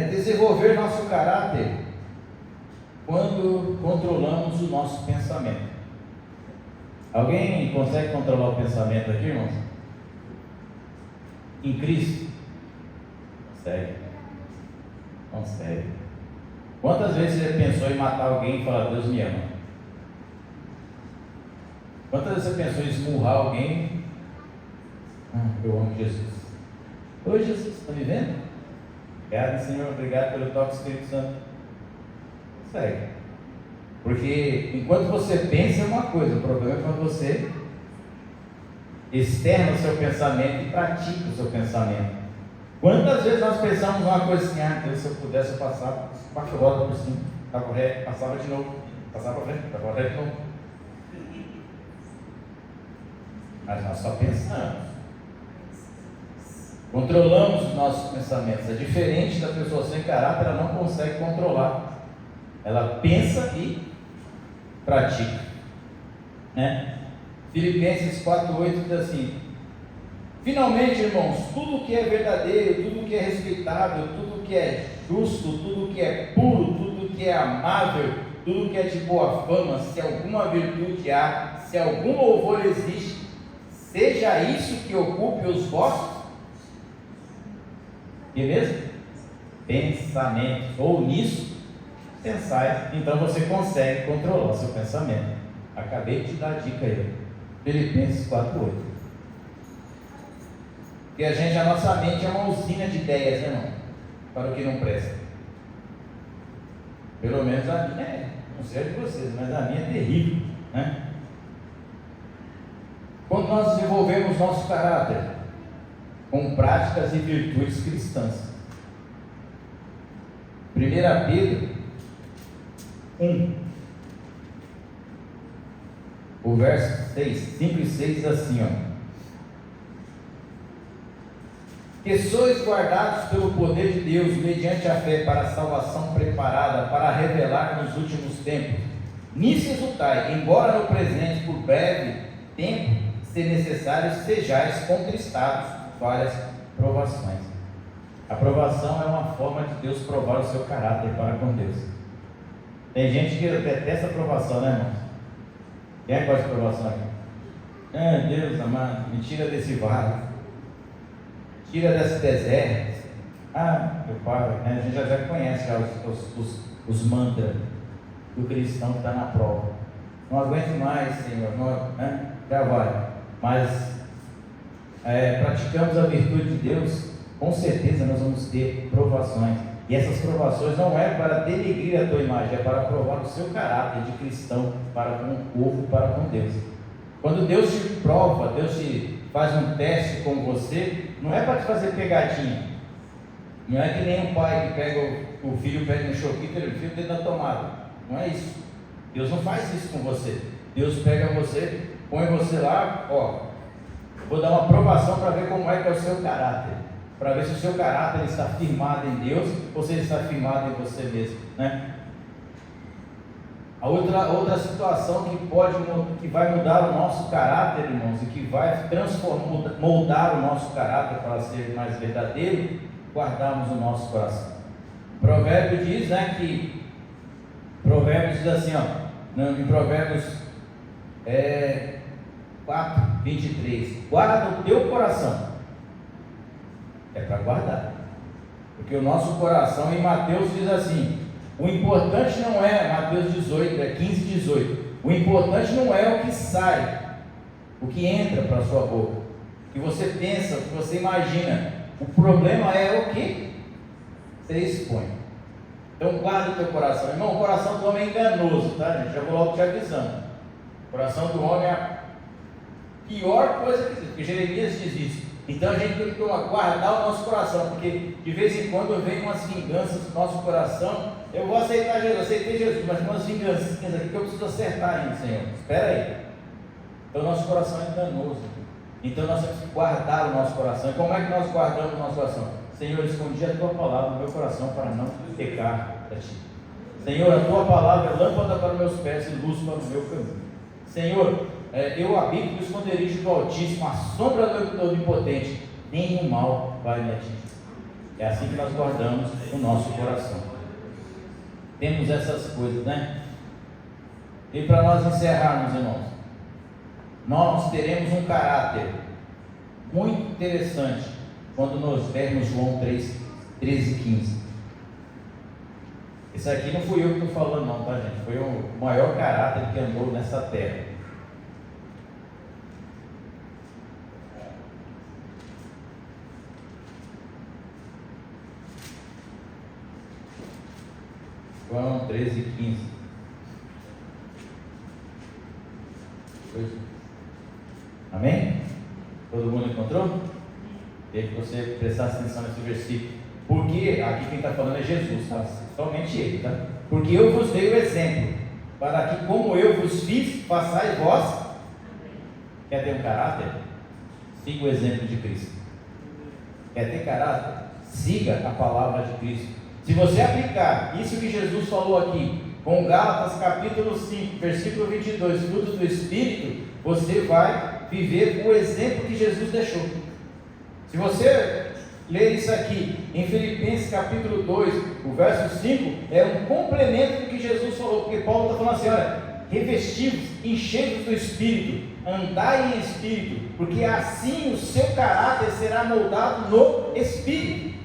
Desenvolver nosso caráter quando controlamos o nosso pensamento. Alguém consegue controlar o pensamento aqui, irmãos? Em Cristo? Consegue. Consegue. Quantas vezes você pensou em matar alguém e falar, Deus me ama? Quantas vezes você pensou em esmurrar alguém? Eu amo Jesus. Oi, Jesus, está me vendo? Obrigado, Senhor, obrigado pelo toque do Espírito Santo. Consegue. Porque enquanto você pensa é uma coisa, o problema é quando você externa o seu pensamento e pratica o seu pensamento. Quantas vezes nós pensamos uma coisa assim, Deus, se eu pudesse eu passava 4 rodas por cima, estava reto, passava de novo, passava para frente, estava reto de novo. Mas nós só pensamos. Controlamos os nossos pensamentos. É diferente da pessoa sem caráter, ela não consegue controlar. Ela pensa e pratica, né? Filipenses 4:8 diz assim: finalmente, irmãos, tudo que é verdadeiro, tudo que é respeitável, tudo que é justo, tudo que é puro, tudo que é amável, tudo que é de boa fama, se alguma virtude há, se algum louvor existe, seja isso que ocupe os vossos que mesmo? Pensamentos, ou nisso pensais. Então você consegue controlar o seu pensamento. Acabei de te dar a dica aí, Filipenses 4:8. Que a nossa mente é uma usina de ideias, né, irmão? Para o que não presta. Pelo menos a minha não sei de vocês, mas a minha é terrível, né? Quando nós desenvolvemos nosso caráter com práticas e virtudes cristãs. 1 Pedro 1, o verso 5 e 6 diz assim, que sois guardados pelo poder de Deus, mediante a fé, para a salvação preparada para revelar nos últimos tempos. Nisso exultai, embora no presente, por breve tempo, se necessário, sejais contristados várias provações. A provação é uma forma de Deus provar o seu caráter para com Deus. Tem gente que detesta a provação, né, irmãos? Quem é que gosta de provação aqui? Deus amado, me tira desse vale, tira desse deserto. Meu pai, né? A gente já conhece já os mantras do cristão que está na prova. Não aguento mais, Senhor, né? Já vai. Mas praticamos a virtude de Deus, com certeza nós vamos ter provações. E essas provações não é para denegrir a tua imagem, é para provar o seu caráter de cristão para com o povo, para com Deus. Quando Deus te prova, Deus te faz um teste com você, não é para te fazer pegadinha. Não é que nem um pai que pega o filho, pega no choquito e enfia o dedo na tomada. Não é isso. Deus não faz isso com você. Deus pega você, põe você lá, vou dar uma provação para ver como é que é o seu caráter, para ver se o seu caráter está firmado em Deus ou se ele está firmado em você mesmo, né? A outra situação que vai mudar o nosso caráter, irmãos, e que vai moldar o nosso caráter para ser mais verdadeiro, guardarmos o nosso coração. Provérbio diz, Provérbios diz assim, em Provérbios 4:23, guarda o teu coração. É para guardar, porque o nosso coração, em Mateus diz assim, o importante não é, Mateus 15:18, o importante não é o que sai, o que entra para a sua boca, o que você pensa, o que você imagina, o problema é o que você expõe. Então guarda o teu coração, irmão. O coração do homem é enganoso, tá, gente? Já vou logo te avisando. O coração do homem é a pior coisa que existe, porque Jeremias diz isso. Então a gente tem que guardar o nosso coração, porque de vez em quando vem umas vinganças no nosso coração. Eu vou aceitar Jesus, aceitei Jesus, mas tem umas vinganças aqui que eu preciso acertar ainda, Senhor. Espera aí. Então nosso coração é enganoso. Então nós temos que guardar o nosso coração. E como é que nós guardamos o nosso coração? Senhor, escondi a tua palavra no meu coração para não pecar para ti. Senhor, a tua palavra é lâmpada para os meus pés e luz para o meu caminho. Senhor, eu habito no esconderijo do Altíssimo, a sombra do Onipotente, nenhum mal vai me atingir. É assim que nós guardamos o nosso coração. Temos essas coisas, né? E para nós encerrarmos, irmãos, nós teremos um caráter muito interessante quando nós vermos João 3, 13 e 15. Isso aqui não fui eu que estou falando não, tá, gente? Foi o maior caráter que andou nessa terra. João 13 e 15. Amém? Todo mundo encontrou? Queria que você prestasse atenção nesse versículo. Porque aqui quem está falando é Jesus, tá? Somente Ele, tá? Porque eu vos dei o exemplo, para que como eu vos fiz, façais vós. Quer ter um caráter? Siga o exemplo de Cristo. Quer ter caráter? Siga a palavra de Cristo. Se você aplicar isso que Jesus falou aqui, com Gálatas capítulo 5, versículo 22, fruto do Espírito, você vai viver o exemplo que Jesus deixou. Se você ler isso aqui em Filipenses capítulo 2, o verso 5, é um complemento do que Jesus falou, porque Paulo está falando assim, olha, revestivos, encheios do Espírito, andai em Espírito, porque assim o seu caráter será moldado no Espírito.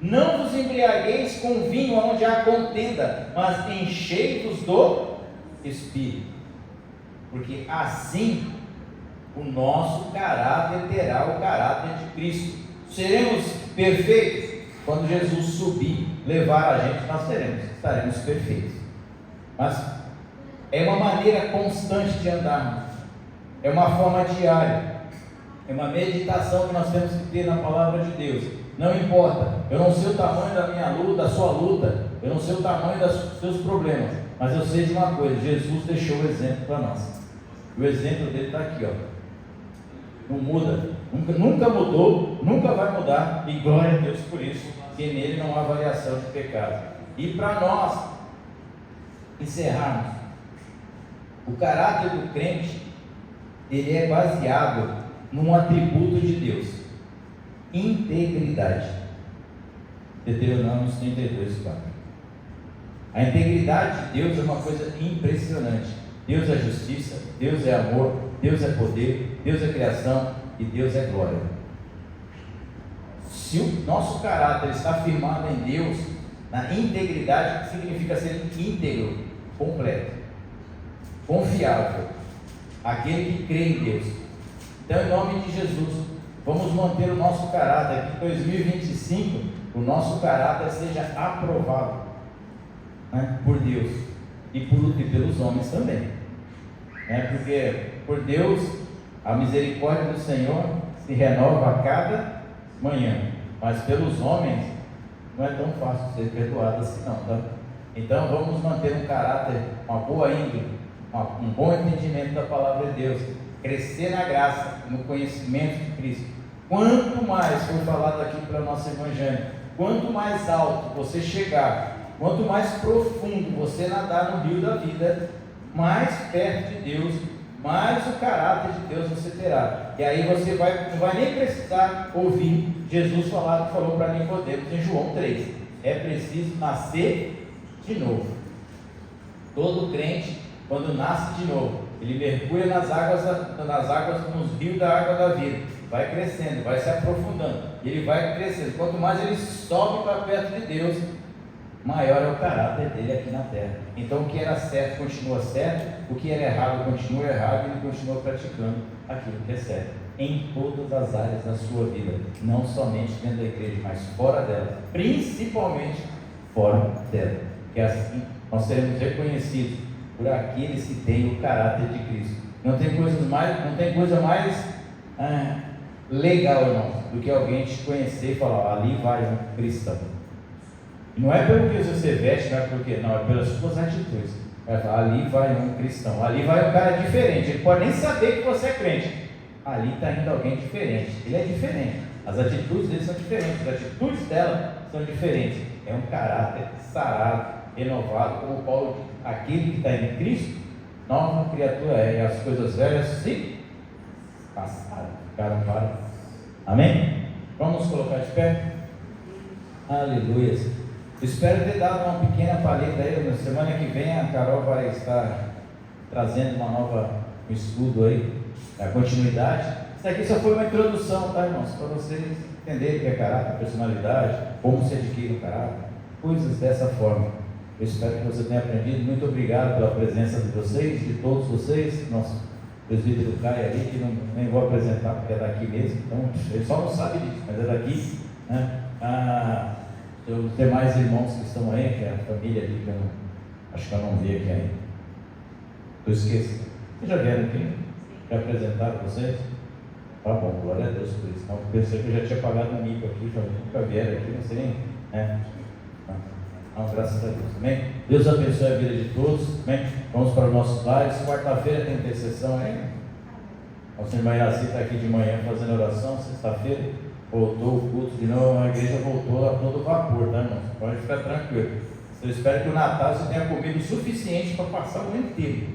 Não vos embriagueis com vinho onde há contenda, mas enchei-vos do Espírito, porque assim o nosso caráter terá o caráter de Cristo. Seremos perfeitos quando Jesus subir, levar a gente, nós estaremos perfeitos. Mas é uma maneira constante de andarmos, é uma forma diária, é uma meditação que nós temos que ter na palavra de Deus. Não importa, eu não sei o tamanho da minha luta, da sua luta, eu não sei o tamanho dos seus problemas, mas eu sei de uma coisa: Jesus deixou o exemplo para nós. O exemplo dele está aqui, ó. Não muda, nunca mudou, nunca vai mudar, e glória a Deus por isso, que nele não há variação de pecado. E para nós encerrarmos, o caráter do crente, ele é baseado num atributo de Deus: integridade. Deuteronômio 32:4. A integridade de Deus é uma coisa impressionante. Deus é justiça, Deus é amor, Deus é poder, Deus é criação e Deus é glória. Se o nosso caráter está firmado em Deus, na integridade, significa ser íntegro, completo, confiável, aquele que crê em Deus. Então, em nome de Jesus, vamos manter o nosso caráter, que em 2025 o nosso caráter seja aprovado, né, por Deus e pelos homens também. Porque por Deus a misericórdia do Senhor se renova a cada manhã, mas pelos homens não é tão fácil ser perdoado assim não, tá? Então vamos manter um caráter, uma boa índole, um bom entendimento da palavra de Deus, crescer na graça, no conhecimento de Cristo. Quanto mais foi falado aqui pela nossa evangelho, quanto mais alto você chegar, quanto mais profundo você nadar no rio da vida, mais perto de Deus, mais o caráter de Deus você terá. E aí você não vai nem precisar ouvir Jesus falar, que falou para Nicodemos em João 3: é preciso nascer de novo. Todo crente, quando nasce de novo, ele mergulha nas águas, nos rios da água da vida, vai crescendo, vai se aprofundando, e ele vai crescendo. Quanto mais ele sobe para perto de Deus, maior é o caráter dele aqui na terra. Então o que era certo continua certo, o que era errado continua errado, e ele continua praticando aquilo que é certo, em todas as áreas da sua vida, não somente dentro da igreja, mas fora dela, principalmente fora dela, que assim nós seremos reconhecidos por aqueles que têm o caráter de Cristo. Não tem coisa mais legal, irmão, do que alguém te conhecer e falar, ó, ali vai um cristão. E não é pelo que você veste, não é porque, não, é pelas suas atitudes. Vai falar, ali vai um cristão, ali vai um cara diferente, ele pode nem saber que você é crente. Ali está indo alguém diferente, ele é diferente, as atitudes dele são diferentes, as atitudes dela são diferentes. É um caráter sarado, renovado, como Paulo diz, aquele que está em Cristo, nova criatura é, e as coisas velhas se passaram, ficaram para. Amém? Vamos colocar de pé? Aleluia. Espero ter dado uma pequena palheta aí. Na semana que vem a Carol vai estar trazendo um estudo aí, a continuidade. Isso aqui só foi uma introdução, tá, irmãos? Para vocês entenderem o que é caráter, personalidade, como se adquire o caráter, coisas dessa forma. Eu espero que você tenha aprendido. Muito obrigado pela presença de vocês, de todos vocês. Nosso presbítero Caio ali, que nem vou apresentar porque é daqui mesmo, então ele só não sabe disso, mas é daqui, né? Os demais irmãos que estão aí, que é a família ali, que eu não, acho que eu não vi aqui ainda. Eu esqueci. Vocês já vieram aqui? Já apresentaram vocês? Tá bom, glória a Deus por isso. Então, pensei que eu já tinha pagado um mico aqui, já nunca vieram aqui, não sei nem, né? Então, graças a Deus, amém? Deus abençoe a vida de todos, amém? Vamos para os nossos lares. Quarta-feira tem intercessão aí. O senhor Maiaci está aqui de manhã fazendo oração. Sexta-feira voltou o culto de novo, a igreja voltou a todo vapor, tá, irmão? Pode ficar tranquilo. Eu espero que o Natal você tenha comido o suficiente para passar o ano inteiro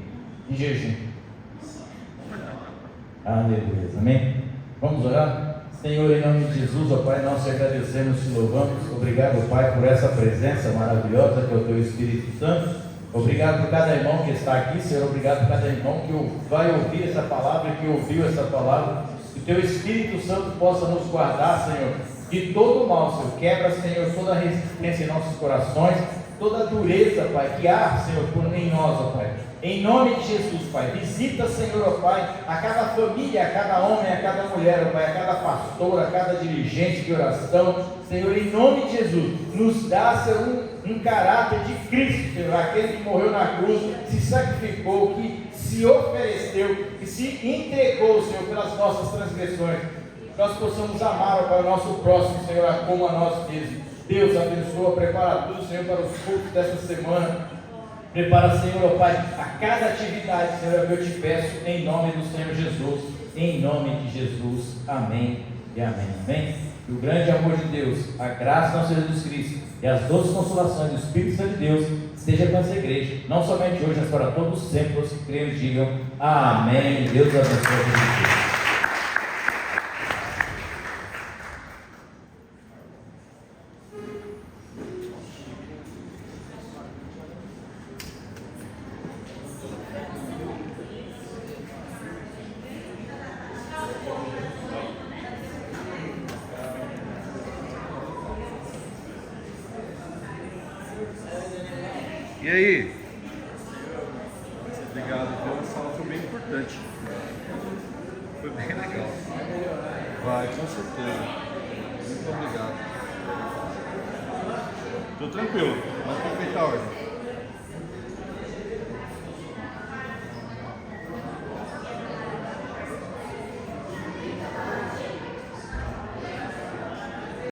em jejum. Aleluia, amém? Vamos orar? Senhor, em nome de Jesus, ó Pai, nós te agradecemos, te louvamos. Obrigado, Pai, por essa presença maravilhosa que é o Teu Espírito Santo. Obrigado por cada irmão que está aqui, Senhor. Obrigado por cada irmão que vai ouvir essa palavra, que ouviu essa palavra. Que o Teu Espírito Santo possa nos guardar, Senhor, de todo o mal, Senhor. Quebra, Senhor, toda a resistência em nossos corações, toda a dureza, Pai, que há, Senhor, em nós, ó Pai. Em nome de Jesus, Pai, visita, Senhor, ó Pai, a cada família, a cada homem, a cada mulher, ó Pai, a cada pastor, a cada dirigente de oração, Senhor, em nome de Jesus, nos dá, Senhor, um caráter de Cristo, Senhor, aquele que morreu na cruz, se sacrificou, que se ofereceu, que se entregou, Senhor, pelas nossas transgressões, nós possamos amar, ó Pai, o nosso próximo, Senhor, como a nós mesmos. Deus abençoa, prepara tudo, Senhor, para os cultos desta semana. Prepara, Senhor, ó Pai, a cada atividade, Senhor, eu te peço, em nome do Senhor Jesus, em nome de Jesus, amém e amém, amém. E o grande amor de Deus, a graça do nosso Jesus Cristo e as doces consolações do Espírito Santo de Deus, esteja com essa igreja, não somente hoje, mas para todos sempre, os que creem digam, amém. Deus abençoe a gente. E aí? Obrigado, então essa aula foi bem importante. Foi bem legal. Vai, com certeza. Muito obrigado. Tô tranquilo, mas respeitar a ordem.